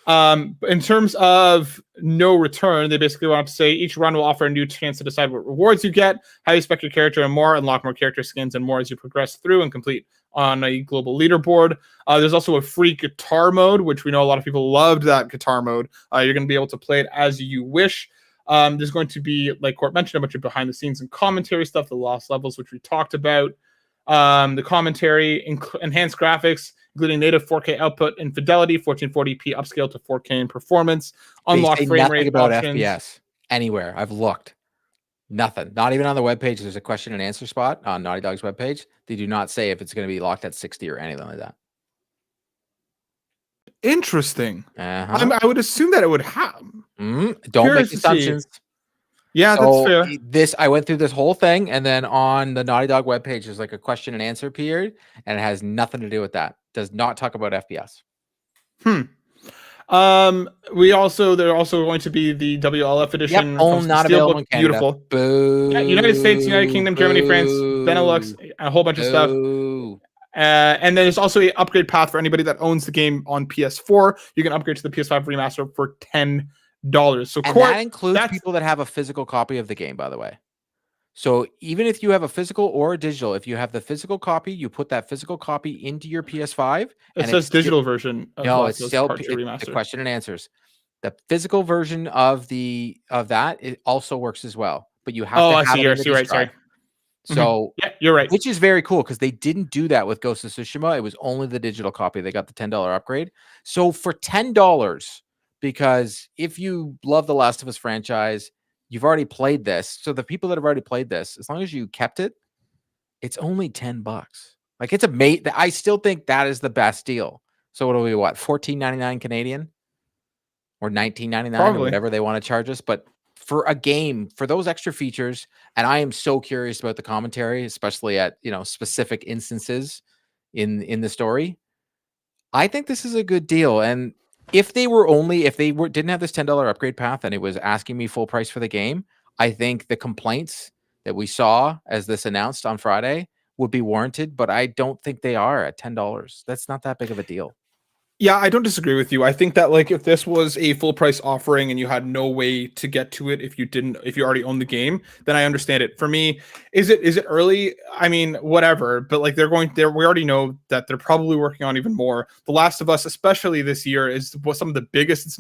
In terms of no return, they basically want to say each run will offer a new chance to decide what rewards you get, how you spec your character, and more. Unlock more character skins and more as you progress through and complete on a global leaderboard. There's also a free guitar mode, which we know a lot of people loved that guitar mode. You're going to be able to play it as you wish. There's going to be, like Court mentioned, a bunch of behind the scenes and commentary stuff, the lost levels, which we talked about. The commentary, enhanced graphics, including native 4K output and fidelity, 1440p upscale to 4K in performance, unlock frame rate about options. FPS anywhere. I've looked. Nothing. Not even on the webpage. There's a question and answer spot on Naughty Dog's webpage. They do not say if it's going to be locked at 60 or anything like that. Interesting. I would assume that it would have. Don't make assumptions. Yeah, so that's fair. I went through this whole thing, and then on the Naughty Dog webpage, there's like a question and answer period, and it has nothing to do with that. Does not talk about FPS. They're also going to be the WLF edition. Yep, not available in Canada. Beautiful. Boo. Yeah, United States, United Kingdom, Germany, France, Benelux, a whole bunch of stuff. And then there's also an upgrade path for anybody that owns the game on PS4. You can upgrade to the PS5 remaster for $10. So that includes people that have a physical copy of the game, by the way. So even if you have a physical or a digital, if you have the physical copy, you put that physical copy into your PS5. It says digital version. No, it's still the question and answers. The physical version of that it also works as well, but you have to have it. Right, sorry. So yeah, you're right. Which is very cool because they didn't do that with Ghost of Tsushima. It was only the digital copy. They got the $10 upgrade. So for $10, because if you love the Last of Us franchise, you've already played this. So the people that have already played this, as long as you kept it, it's only $10. Like it's I still think that is the best deal. So what are we, $14.99 Canadian or $19.99 or whatever they want to charge us? But for a game, for those extra features, and I am so curious about the commentary, especially at specific instances in the story. I think this is a good deal. And if they didn't have this $10 upgrade path and it was asking me full price for the game, I think the complaints that we saw as this announced on Friday would be warranted, but I don't think they are at $10. That's not that big of a deal. Yeah, I don't disagree with you. I think that like if this was a full price offering and you had no way to get to it if you already own the game, then I understand it. For me, is it early? I mean, whatever, but like we already know that they're probably working on even more. The Last of Us, especially this year, was some of the biggest it's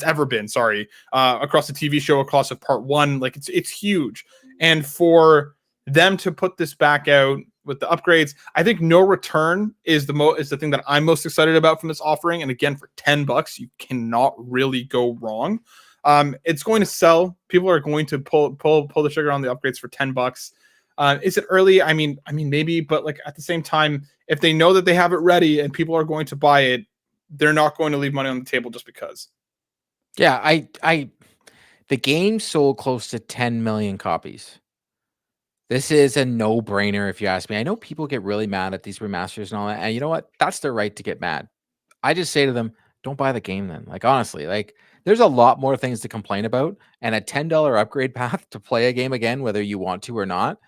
ever been, sorry, across the TV show, across the part 1, like it's huge. And for them to put this back out with the upgrades, I think no return is the thing that I'm most excited about from this offering. And again, for $10, you cannot really go wrong. It's going to sell. People are going to pull the trigger on the upgrades for $10. Is it early? I mean, maybe, but like at the same time, if they know that they have it ready and people are going to buy it, they're not going to leave money on the table just because. Yeah, the game sold close to 10 million copies. This is a no-brainer if you ask me. I know people get really mad at these remasters and all that, and you know what? That's their right to get mad. I just say to them, don't buy the game then. Like, honestly, like there's a lot more things to complain about, and a $10 upgrade path to play a game again, whether you want to or not,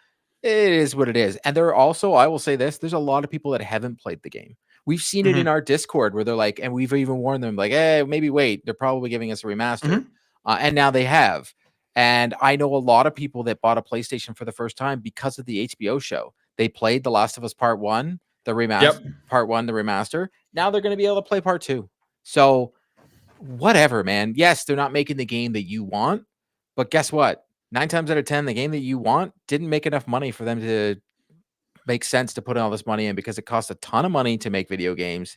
it is what it is. And there are also, I will say this, there's a lot of people that haven't played the game. We've seen it in our Discord where they're like, and we've even warned them like, hey, maybe wait, they're probably giving us a remaster. And now they have. And I know a lot of people that bought a PlayStation for the first time because of the HBO show. They played The Last of Us Part 1, the remaster, Part 1, the remaster. Now they're going to be able to play Part 2. So whatever, man. Yes, they're not making the game that you want, but guess what? 9 times out of 10, the game that you want didn't make enough money for them to make sense to put all this money in because it costs a ton of money to make video games.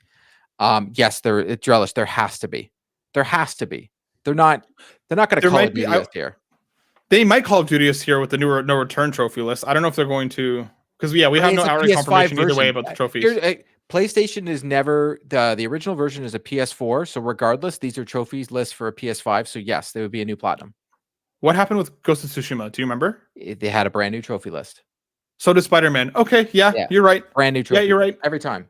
Yes, Drellesh, there has to be. There has to be. They're not going to call it BDS here. They might Call of Duty us here with the new no return trophy list. I don't know if they're going to, because we have no outright confirmation either way about the trophies. PlayStation is never the original version is a PS4, so regardless, these are trophies lists for a PS5. So yes, they would be a new platinum. What happened with Ghost of Tsushima? Do you remember? They had a brand new trophy list. So did Spider-Man. Okay, yeah, you're right. Brand new trophy. Yeah, you're right. Every time.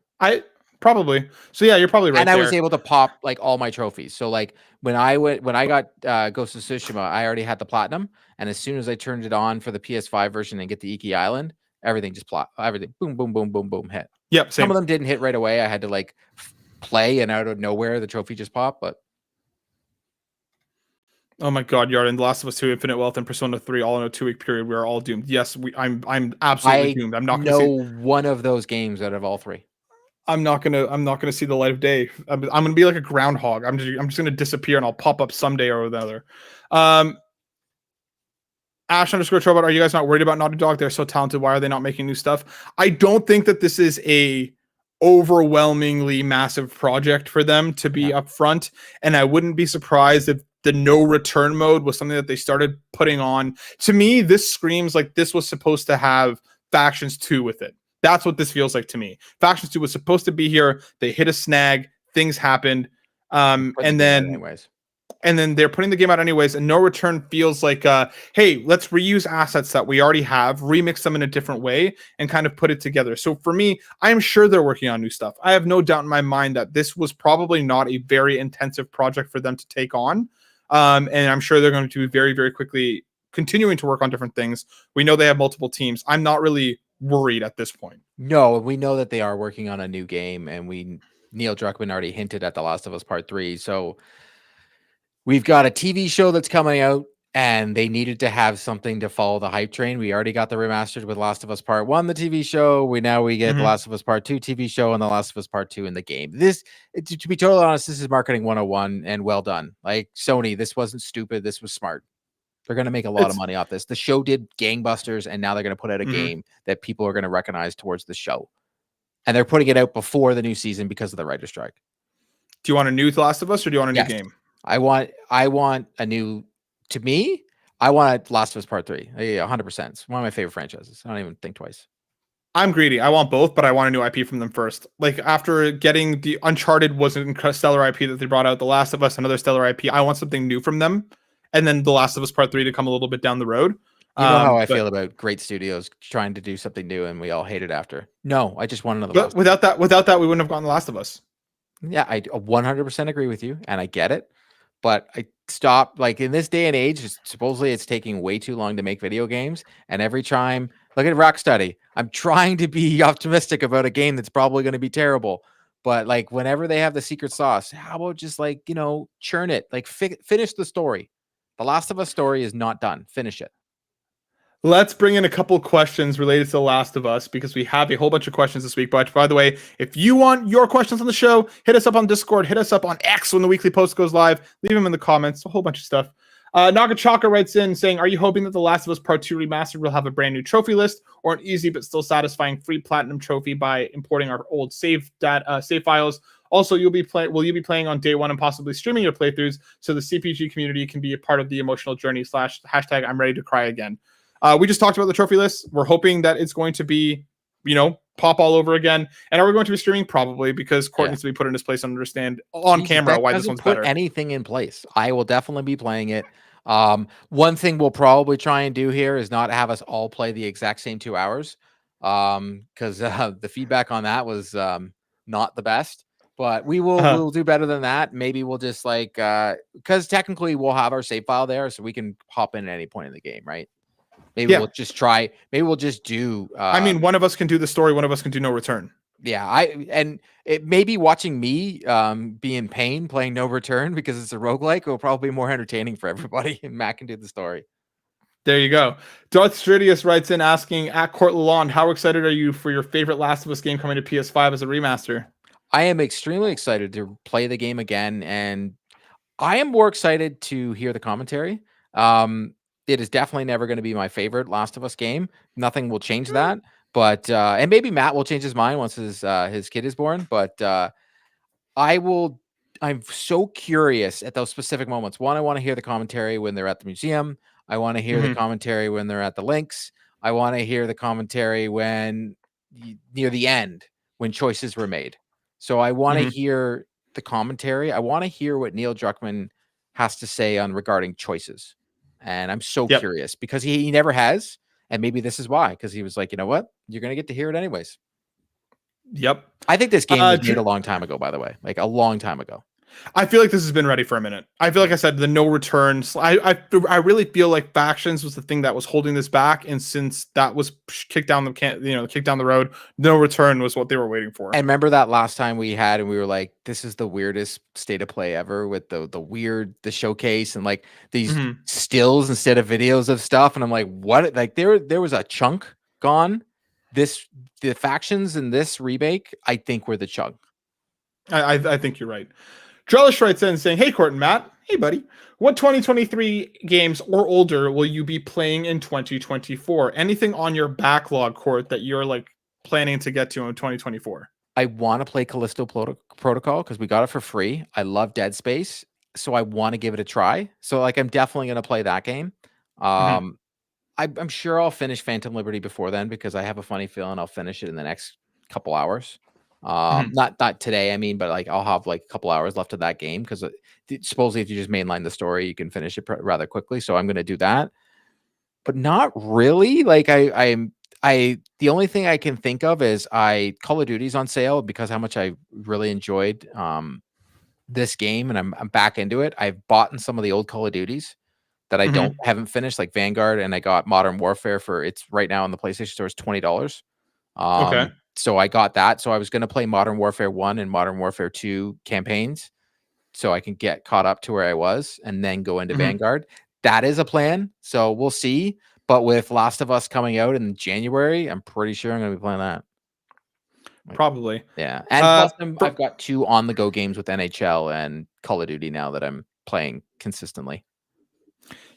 Probably. So yeah, you're probably right. And I was able to pop like all my trophies. So like when I got Ghost of Tsushima, I already had the platinum, and as soon as I turned it on for the PS5 version and get the Iki Island, everything just everything boom, boom, boom, boom, boom hit. Yep. Same. Some of them didn't hit right away. I had to like play, and out of nowhere the trophy just popped. But oh my God, Yarden, The Last of Us 2, Infinite Wealth, and Persona 3 all in a 2-week period. We are all doomed. Yes, I'm absolutely doomed. I'm not going to see one of those games out of all 3. I'm not gonna see the light of day. I'm gonna be like a groundhog. I'm just gonna disappear and I'll pop up someday or another. Ash_Trobot, are you guys not worried about Naughty Dog? They're so talented. Why are they not making new stuff? I don't think that this is a overwhelmingly massive project for them to be upfront, and I wouldn't be surprised if the no return mode was something that they started putting on. To me, this screams like this was supposed to have Factions 2 with it. That's what this feels like to me. Factions 2 was supposed to be here. They hit a snag. Things happened. And then they're putting the game out anyways. And no return feels like, hey, let's reuse assets that we already have, remix them in a different way, and kind of put it together. So for me, I'm sure they're working on new stuff. I have no doubt in my mind that this was probably not a very intensive project for them to take on. And I'm sure they're going to be very, very quickly continuing to work on different things. We know they have multiple teams. I'm not really worried at this point. No, we know that they are working on a new game, and Neil Druckmann already hinted at The Last of Us Part 3. So we've got a TV show that's coming out, and they needed to have something to follow the hype train. We already got the remastered with Last of Us Part 1, the TV show. We get The Last of Us Part 2 TV show and The Last of Us Part 2 in the game. This, to be totally honest, this is marketing 101, and well done. Like Sony, this wasn't stupid. This was smart. They're going to make a lot of money off this. The show did gangbusters, and now they're going to put out a game that people are going to recognize towards the show. And they're putting it out before the new season because of the writer's strike. Do you want a new The Last of Us, or do you want a new game? I want a new. To me, I want Last of Us Part 3. 100%. It's one of my favorite franchises. I don't even think twice. I'm greedy. I want both, but I want a new IP from them first. Like after getting the Uncharted was an stellar IP that they brought out, The Last of Us, another stellar IP. I want something new from them, and then The Last of Us Part 3 to come a little bit down the road. You know how I But feel about great studios trying to do something new and we all hate it after. No, I just want another but Last of Us. without that, we wouldn't have gotten The Last of Us. Yeah, I 100% agree with you, and I get it. But I stop, like, in this day and age, supposedly it's taking way too long to make video games. And every time, look at Rocksteady. I'm trying to be optimistic about a game that's probably going to be terrible. But like, whenever they have the secret sauce, how about just like, churn it, like finish the story. The Last of Us story is not done. Finish it. Let's bring in a couple questions related to The Last of Us because we have a whole bunch of questions this week. But by the way, if you want your questions on the show, hit us up on Discord, hit us up on X when the weekly post goes live. Leave them in the comments. A whole bunch of stuff. Nagachaka writes in saying, "Are you hoping that The Last of Us Part 2 Remastered will have a brand new trophy list or an easy but still satisfying free platinum trophy by importing our old save files? Also, will you be playing on day one and possibly streaming your playthroughs so the CPG community can be a part of the emotional journey / hashtag I'm ready to cry again?" We just talked about the trophy list. We're hoping that it's going to be, pop all over again. And are we going to be streaming? Probably, because Court needs to be put in his place and understand on camera why this one's better. Anything in place. I will definitely be playing it. One thing we'll probably try and do here is not have us all play the exact same 2 hours, because the feedback on that was not the best. But we'll do better than that. Maybe we'll just because technically we'll have our save file there, so we can hop in at any point in the game, right? Maybe we'll just try. Maybe we'll just do. One of us can do the story. One of us can do No Return. Yeah, it may be watching me be in pain playing No Return because it's a roguelike. It will probably be more entertaining for everybody, and Matt can do the story. There you go. Darth Stridius writes in asking, at Court Lalonde, how excited are you for your favorite Last of Us game coming to PS5 as a remaster? I am extremely excited to play the game again, and I am more excited to hear the commentary. It is definitely never going to be my favorite Last of Us game. Nothing will change that. But and maybe Matt will change his mind once his kid is born. But I'm so curious at those specific moments. One, I want to hear the commentary when they're at the museum. I want to hear the commentary when they're at the links. I want to hear the commentary when near the end when choices were made. So I want to hear the commentary. I want to hear what Neil Druckmann has to say on regarding choices. And I'm so curious because he never has. And maybe this is why, because he was like, you know what? You're going to get to hear it anyways. Yep. I think this game was made a long time ago, by the way, like a long time ago. I feel like this has been ready for a minute. I feel like I said the No Return. I really feel like factions was the thing that was holding this back, and since that was kicked down the road, No Return was what they were waiting for. And remember that last time we had, and we were like, "This is the weirdest state of play ever," with the showcase and like these stills instead of videos of stuff. And I'm like, "What?" Like there was a chunk gone. The factions in this remake, I think, were the chunk. I think you're right. Drellesh writes in saying, "Hey, Court and Matt. Hey, buddy. What 2023 games or older will you be playing in 2024? Anything on your backlog, Court, that you're like planning to get to in 2024? I want to play Callisto Protocol because we got it for free. I love Dead Space, so I want to give it a try. So like, I'm definitely going to play that game. I'm sure I'll finish Phantom Liberty before then because I have a funny feeling I'll finish it in the next couple hours. Not today, I mean, but like I'll have like a couple hours left of that game because supposedly if you just mainline the story, you can finish it rather quickly. So I'm going to do that, but not really. Like the only thing I can think of is Call of Duty's on sale because how much I really enjoyed this game, and I'm back into it. I've bought in some of the old Call of Duties that I haven't finished, like Vanguard, and I got Modern Warfare it's right now on the PlayStation Store is $20. Okay. So I got that. So I was going to play Modern Warfare 1 and Modern Warfare 2 campaigns so I can get caught up to where I was and then go into Vanguard. That is a plan. So we'll see. But with Last of Us coming out in January, I'm pretty sure I'm going to be playing that. Probably. Yeah. And plus I've got 2 on-the-go games with NHL and Call of Duty now that I'm playing consistently.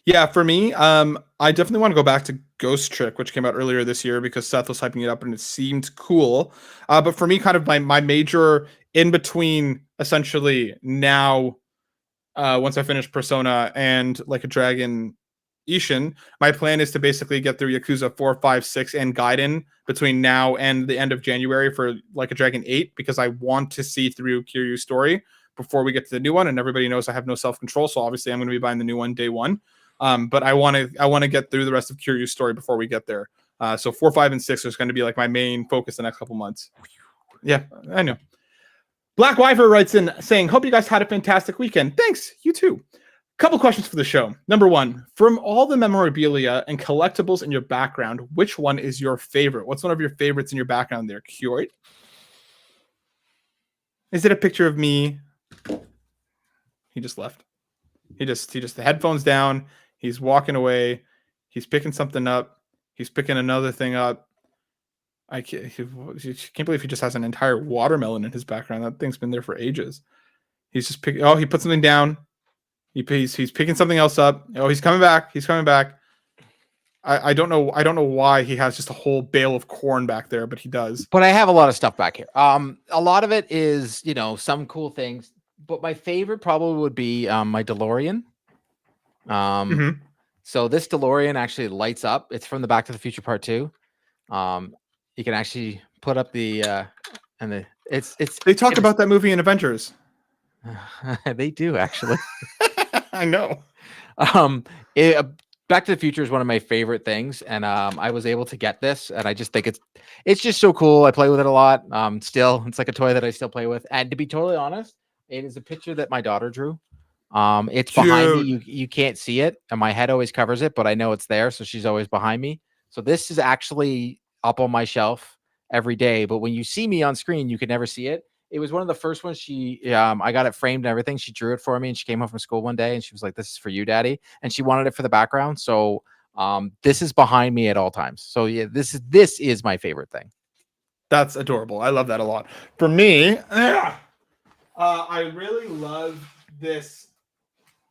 Yeah, for me, I definitely want to go back to Ghost Trick, which came out earlier this year because Seth was hyping it up and it seemed cool. But for me, kind of my major in between, essentially now once I finish Persona and Like a Dragon Ishin, my plan is to basically get through Yakuza 4, 5, 6, and Gaiden between now and the end of January for Like a Dragon 8, because I want to see through Kiryu's story before we get to the new one. And everybody knows I have no self-control, so obviously I'm going to be buying the new one day one. But I want to get through the rest of Kiryu's story before we get there. So 4, 5, and 6 is going to be like my main focus the next couple months. Yeah, I know. Black Wyver writes in saying, hope you guys had a fantastic weekend. Thanks, you too. Couple questions for the show. Number one, from all the memorabilia and collectibles in your background, which one is your favorite? What's one of your favorites in your background there, Kyoit? Is it a picture of me? He just left. He just the headphones down. He's walking away. He's picking something up. He's picking another thing up. I can't believe he just has an entire watermelon in his background. That thing's been there for ages. He's just picking. Oh, he put something down. He's picking something else up. Oh, he's coming back. He's coming back. I don't know why he has just a whole bale of corn back there, but he does. But I have a lot of stuff back here. A lot of it is, some cool things. But my favorite probably would be my DeLorean. So this DeLorean actually lights up. It's from the Back to the Future Part 2. You can actually put up the it's they talk about that movie in Avengers. They do actually. I know. Back to the Future is one of my favorite things, and I was able to get this, and I just think it's just so cool. I play with it a lot. Still, it's like a toy that I still play with. And to be totally honest, it is a picture that my daughter drew. It's behind me. You can't see it, and my head always covers it, but I know it's there, so she's always behind me. So this is actually up on my shelf every day, but when you see me on screen, you can never see it. It was one of the first ones I got it framed and everything. She drew it for me, and she came home from school one day and she was like, this is for you, Daddy. And she wanted it for the background. So this is behind me at all times. So yeah, this is my favorite thing. That's adorable. I love that a lot. For me, I really love this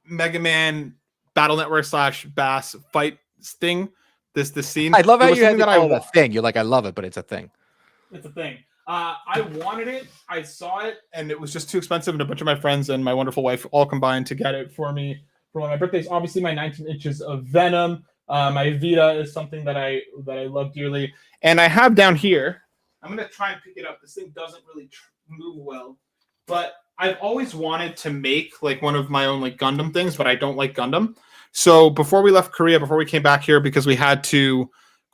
Mega Man Battle Network / Bass fight thing. This scene. I love how you had to call it a thing. You're like, I love it, but it's a thing. It's a thing. I wanted it. I saw it, and it was just too expensive. And a bunch of my friends and my wonderful wife all combined to get it for me for one of my birthdays. Obviously, my 19 inches of Venom. My Vita is something that I love dearly. And I have down here. I'm gonna try and pick it up. This thing doesn't really move well, but I've always wanted to make like one of my own like Gundam things, but I don't like Gundam. So before we left Korea, before we came back here, because we had to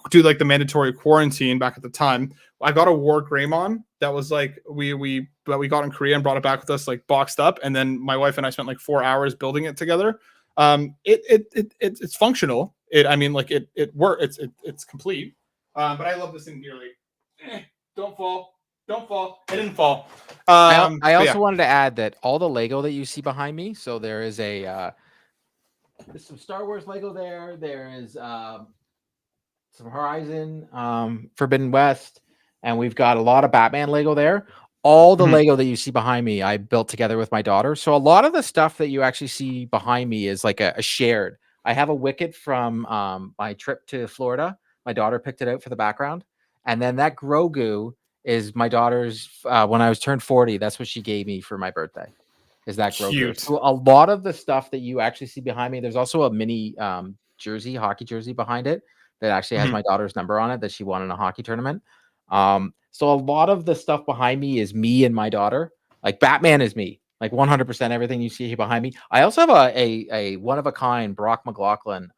do like the mandatory quarantine back at the time, I got a War Greymon that was like we got in Korea and brought it back with us like boxed up, and then my wife and I spent like 4 hours building it together. It's functional. It works. It's complete. But I love this thing dearly. Don't fall. It didn't fall. I also wanted to add that all the Lego that you see behind me. So there is there's some Star Wars Lego there. There is some Horizon, Forbidden West, and we've got a lot of Batman Lego there. All the Lego that you see behind me, I built together with my daughter. So a lot of the stuff that you actually see behind me is like a shared. I have a Wicket from my trip to Florida. My daughter picked it out for the background. And then that Grogu is my daughter's, when I was turned 40, that's what she gave me for my birthday. Is that Grogu. Cute. So a lot of the stuff that you actually see behind me, there's also a mini hockey jersey behind it that actually has my daughter's number on it that she won in a hockey tournament. So a lot of the stuff behind me is me and my daughter. Like Batman is me, like 100% everything you see here behind me. I also have a one-of-a-kind Brock McLaughlin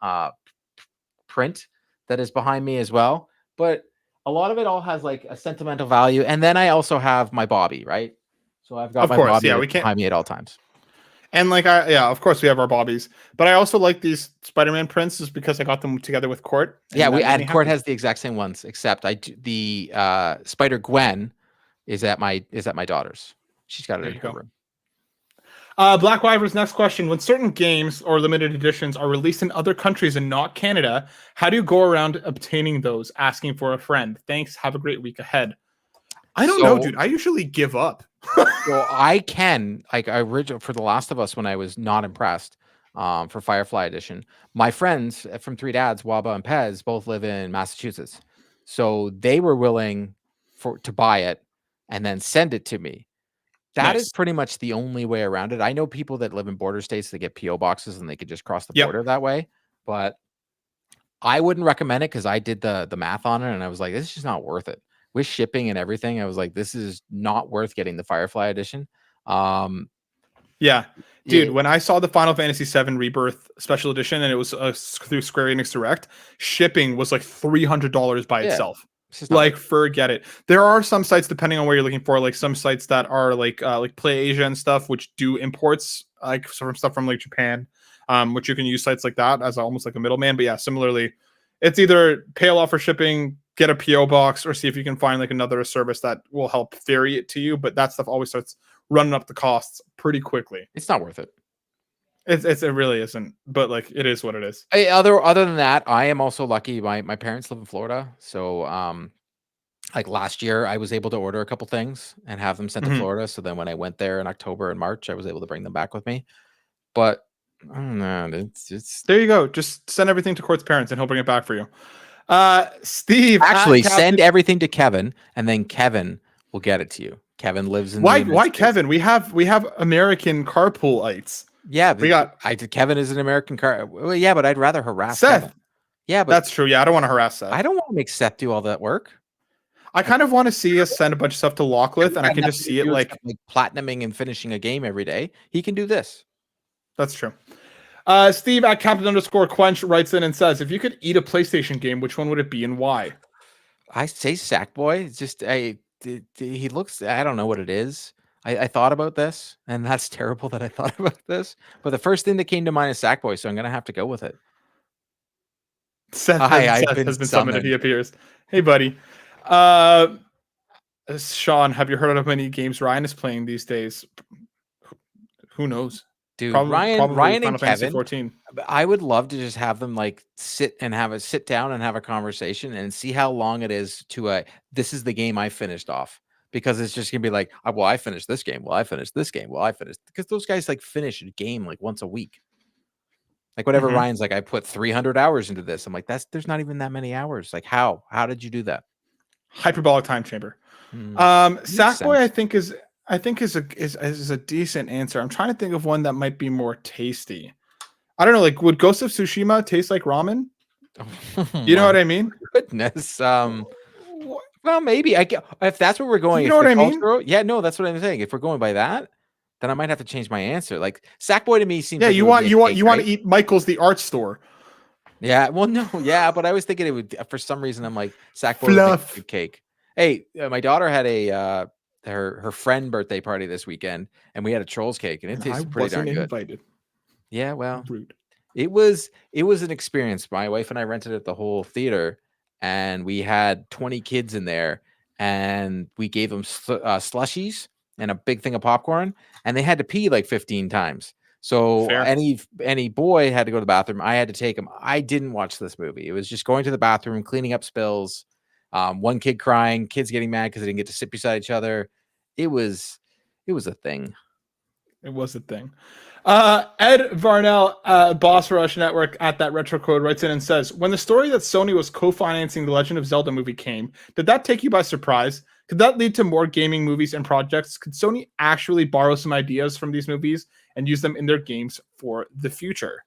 print that is behind me as well. But a lot of it all has like a sentimental value. And then I also have my Bobby, right? So I've got my Bobby behind me at all times. And like, of course we have our Bobbies, but I also like these Spider-Man prints just because I got them together with Court. And Court has the exact same ones, except the Spider Gwen is at my daughter's. She's got it in her room. Black Wyver's next question: when certain games or limited editions are released in other countries and not Canada, how do you go around obtaining those? Asking for a friend. Thanks. Have a great week ahead. I don't know, dude. I usually give up. So I can, like, for The Last of Us, when I was not impressed, for Firefly Edition, my friends from Three Dads, Waba and Pez, both live in Massachusetts, so they were willing to buy it and then send it to me. That is Nice. pretty much the only way around it. I know people that live in border states that get PO boxes and they could just cross the Yep. border that way, but I wouldn't recommend it because I did the math on it and I was like, this is just not worth it. With shipping and everything, I was like, this is not worth getting the Firefly edition. Yeah, dude, when I saw the Final Fantasy VII Rebirth Special Edition and it was through Square Enix Direct, shipping was like $300 by itself. Like, forget it. There are some sites, depending on where you're looking for, like some sites that are like Play Asia and stuff, which do imports like from stuff from like Japan, which you can use sites like that as almost like a middleman. But yeah, similarly, it's either pay a lot for shipping, get a PO box, or see if you can find like another service that will help ferry it to you. But that stuff always starts running up the costs pretty quickly. It's not worth it. It really isn't, but like it is what it is. Other than that, I am also lucky. My parents live in Florida, so like last year I was able to order a couple things and have them sent to Florida. So then when I went there in October and March, I was able to bring them back with me. But I don't know, it's there you go. Just send everything to Court's parents and he'll bring it back for you. Steve, actually send everything to Kevin, and then Kevin will get it to you. Kevin lives in why Kevin? We have American carpoolites. Yeah, we got. Kevin is an American car. Well, yeah, but I'd rather harass Seth. Kevin. Yeah, but that's true. Yeah, I don't want to harass Seth. I don't want to make Seth do all that work. I kind of want to see us send a bunch of stuff to Locklith, and I can just see it like platinuming and finishing a game every day. He can do this. That's true. Steve at Captain_Quench writes in and says, if you could eat a PlayStation game, which one would it be and why? I say Sackboy. It's just he looks. I don't know what it is. I thought about this, and that's terrible that I thought about this. But the first thing that came to mind is Sackboy, so I'm gonna have to go with it. Seth has been summoned. He appears. Hey, buddy. Sean, have you heard of how many games Ryan is playing these days? Who knows? Dude, Ryan and Kevin. 14. I would love to just have them like sit down and have a conversation and see how long it is to this is the game I finished off. Because it's just gonna be like, well, I finished this game. Well, I finished this game. Well, I finished, because those guys like finish a game like once a week. Like whatever Ryan's like, I put 300 hours into this. I'm like, there's not even that many hours. Like how did you do that? Hyperbolic time chamber. Sackboy, I think is a decent answer. I'm trying to think of one that might be more tasty. I don't know. Like, would Ghost of Tsushima taste like ramen? You know what I mean? Goodness. Well, maybe if that's where we're going. You know what I mean? Yeah, no, that's what I'm saying. If we're going by that, then I might have to change my answer. Like Sackboy to me seems. Yeah, like you want to eat Michael's the art store. Yeah, well, no, yeah, but I was thinking it would. For some reason, I'm like Sackboy would make a good cake. Hey, my daughter had a her friend birthday party this weekend, and we had a Trolls cake, and it tasted pretty darn good. Invited. Yeah, well, rude. It was an experience. My wife and I rented it the whole theater. And we had 20 kids in there, and we gave them slushies and a big thing of popcorn, and they had to pee like 15 times. So any boy had to go to the bathroom. I had to take them. I didn't watch this movie. It was just going to the bathroom, cleaning up spills, one kid crying, kids getting mad because they didn't get to sit beside each other. It was a thing. It was a thing. Ed Varnell, Boss Rush Network at that retro code writes in and says, when the story that Sony was co-financing the Legend of Zelda movie came, did that take you by surprise? Could that lead to more gaming movies and projects? Could Sony actually borrow some ideas from these movies and use them in their games for the future?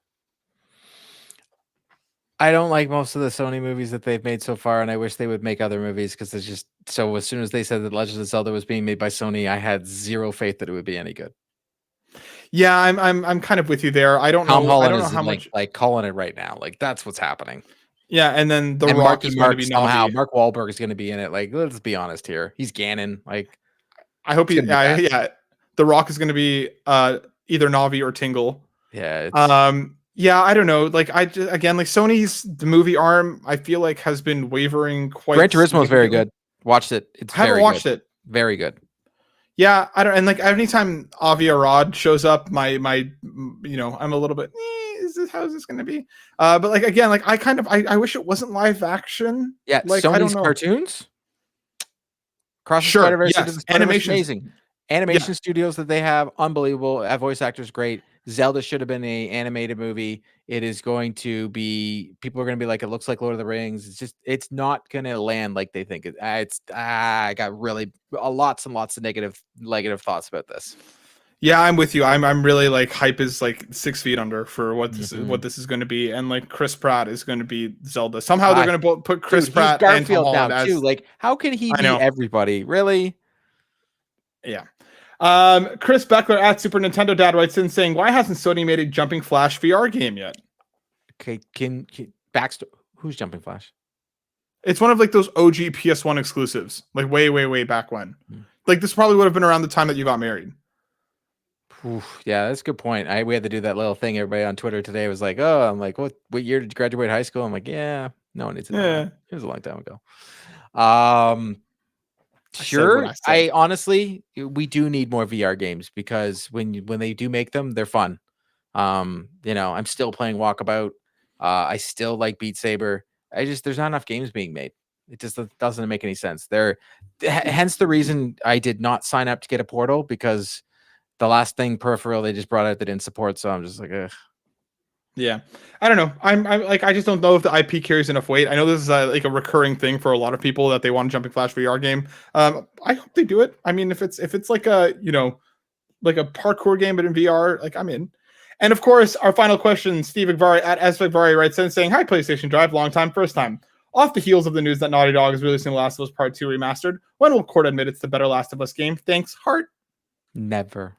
I don't like most of the Sony movies that they've made so far, and I wish they would make other movies because it's just so. As soon as they said that Legend of Zelda was being made by Sony, I had zero faith that it would be any good. Yeah, I'm kind of with you there. I don't know. I don't know how much like calling it right now. Like that's what's happening. Yeah, and then The Rock is going to be somehow. Mark Wahlberg is going to be in it. Like, let's be honest here. He's Ganon. Like, I hope yeah. The Rock is going to be either Navi or Tingle. Yeah. Yeah, I don't know. Like like Sony's the movie arm, I feel like has been wavering quite. Gran Turismo is very good. Watched it. I haven't watched it. Very good. Yeah, I don't, and like anytime Avi Arad shows up, my I'm a little bit, how is this going to be? But like again, like I wish it wasn't live action. Yeah, like Sony's cartoons. Cross the Spider-Verse, yes, animation, amazing. Animation studios that they have, unbelievable. Voice actors, great. Zelda should have been an animated movie. It is going to be, people are going to be like, it looks like Lord of the Rings. It's not going to land like they think it. I got really lots and lots of negative thoughts about this. Yeah, I'm with you. I'm really like hype is like 6 feet under for what this is going to be, and like Chris Pratt is going to be Zelda. Somehow they're going to put Chris Pratt and Tom Holland now too. Like, how can he be everybody? Really? Yeah. Chris Beckler at Super Nintendo Dad writes in saying, "Why hasn't Sony made a Jumping Flash VR game yet?" Okay, can backstory? Who's Jumping Flash? It's one of like those OG PS1 exclusives, like way back when. Like this probably would have been around the time that you got married. Oof, yeah, that's a good point. We had to do that little thing. Everybody on Twitter today was like, "Oh, I'm like, what year did you graduate high school?" I'm like, "Yeah, no one needs to know. Yeah. It was a long time ago." Sure. I honestly, we do need more VR games because when they do make them, they're fun. I'm still playing Walkabout. I still like Beat Saber. There's not enough games being made. It just doesn't make any sense. Hence the reason I did not sign up to get a Portal, because the last thing peripheral they just brought out that didn't support. So I'm just like, ugh. Yeah, I don't know. I'm like, I just don't know if the IP carries enough weight. I know this is like a recurring thing for a lot of people that they want a Jumping Flash VR game. I hope they do it. I mean, if it's like a like a parkour game but in VR, like I'm in. And of course, our final question, Steve Igvari at Svigvari writes in saying, "Hi, PlayStation Drive, long time, first time. Off the heels of the news that Naughty Dog is releasing The Last of Us Part 2 Remastered, when will Court admit it's the better Last of Us game? Thanks, Heart." Never.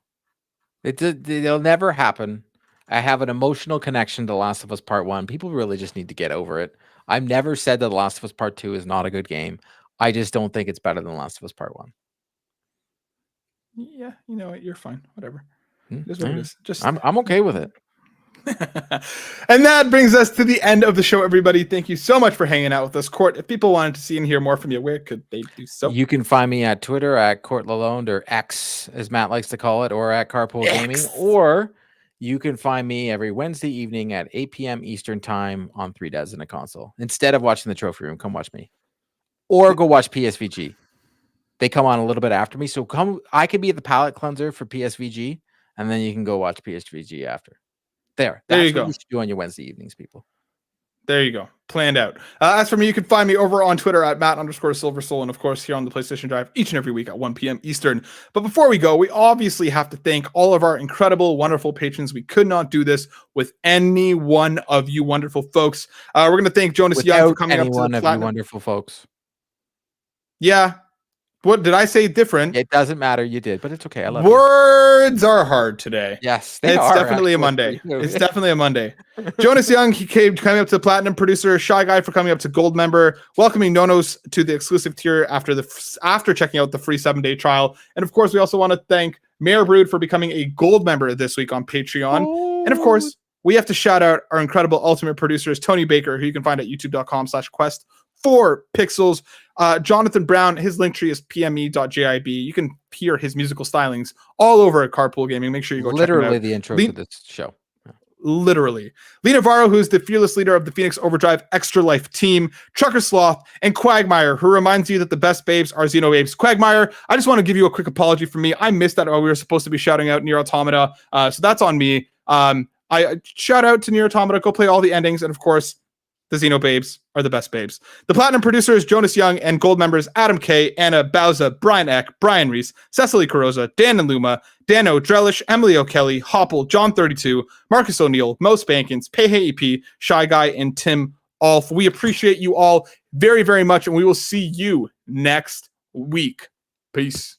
It'll never happen. I have an emotional connection to Last of Us Part 1. People really just need to get over it. I've never said that The Last of Us Part 2 is not a good game. I just don't think it's better than Last of Us Part 1. Yeah, you know what? You're fine. Whatever. It is what it is. I'm okay with it. And that brings us to the end of the show, everybody. Thank you so much for hanging out with us, Court. If people wanted to see and hear more from you, where could they do so? You can find me at Twitter at Court Lalonde, or X, as Matt likes to call it, or at Carpool Gaming, or you can find me every Wednesday evening at 8 p.m. Eastern time on 3 Devs in a Console. Instead of watching the Trophy Room, come watch me, or go watch PSVG. They come on a little bit after me, so I can be the palate cleanser for PSVG, and then you can go watch PSVG after. That's you go. What you should do on your Wednesday evenings, people. There you go. Planned out. As for me, you can find me over on Twitter at Matt_SilverSoul, and of course here on the PlayStation Drive each and every week at 1 p.m. Eastern. But before we go, we obviously have to thank all of our incredible, wonderful patrons. We could not do this with any one of you wonderful folks. We're going to thank Jonas Young for coming up to the platinum. Of you wonderful folks. Yeah. What did I say different? It doesn't matter. You did, but it's okay. I love Words are hard today. Yes, it's definitely a Monday. It's definitely a Monday. Jonas Young, he coming up to Platinum producer. ScheiGuy for coming up to Gold member. Welcoming Nonos to the exclusive tier after checking out the free 7-day trial. And of course, we also want to thank Mayor Brood for becoming a Gold member this week on Patreon. Oh. And of course, we have to shout out our incredible ultimate producers, Tony Baker, who you can find at youtube.com/quest4pixels. Jonathan Brown, his link tree is pme.jib. You can hear his musical stylings all over at Carpool Gaming. Make sure you go check him out. Literally the intro to this show. Literally. Lee Navarro, who's the fearless leader of the Phoenix Overdrive Extra Life team. Trucker Sloth, and Cwagmire, who reminds you that the best babes are Xenobabes. Cwagmire, I just want to give you a quick apology from me. I missed that we were supposed to be shouting out Nier Automata. So that's on me. I shout out to Nier Automata. Go play all the endings. And of course, the Xenobabes are the best babes. The Platinum producers, Jonas Young, and Gold members, Adam K, Anna, Bowsah, Brian Eck, Brian Reese, Cecily Carrozza, Dan and Luma, Dannohh, Drellesh, Emily O'Kelly, Hoppel, John32, Marcus O'Neill, MoSpankins, Peje EP, ScheiGuy, and Tim Aulph. We appreciate you all very, very much, and we will see you next week. Peace.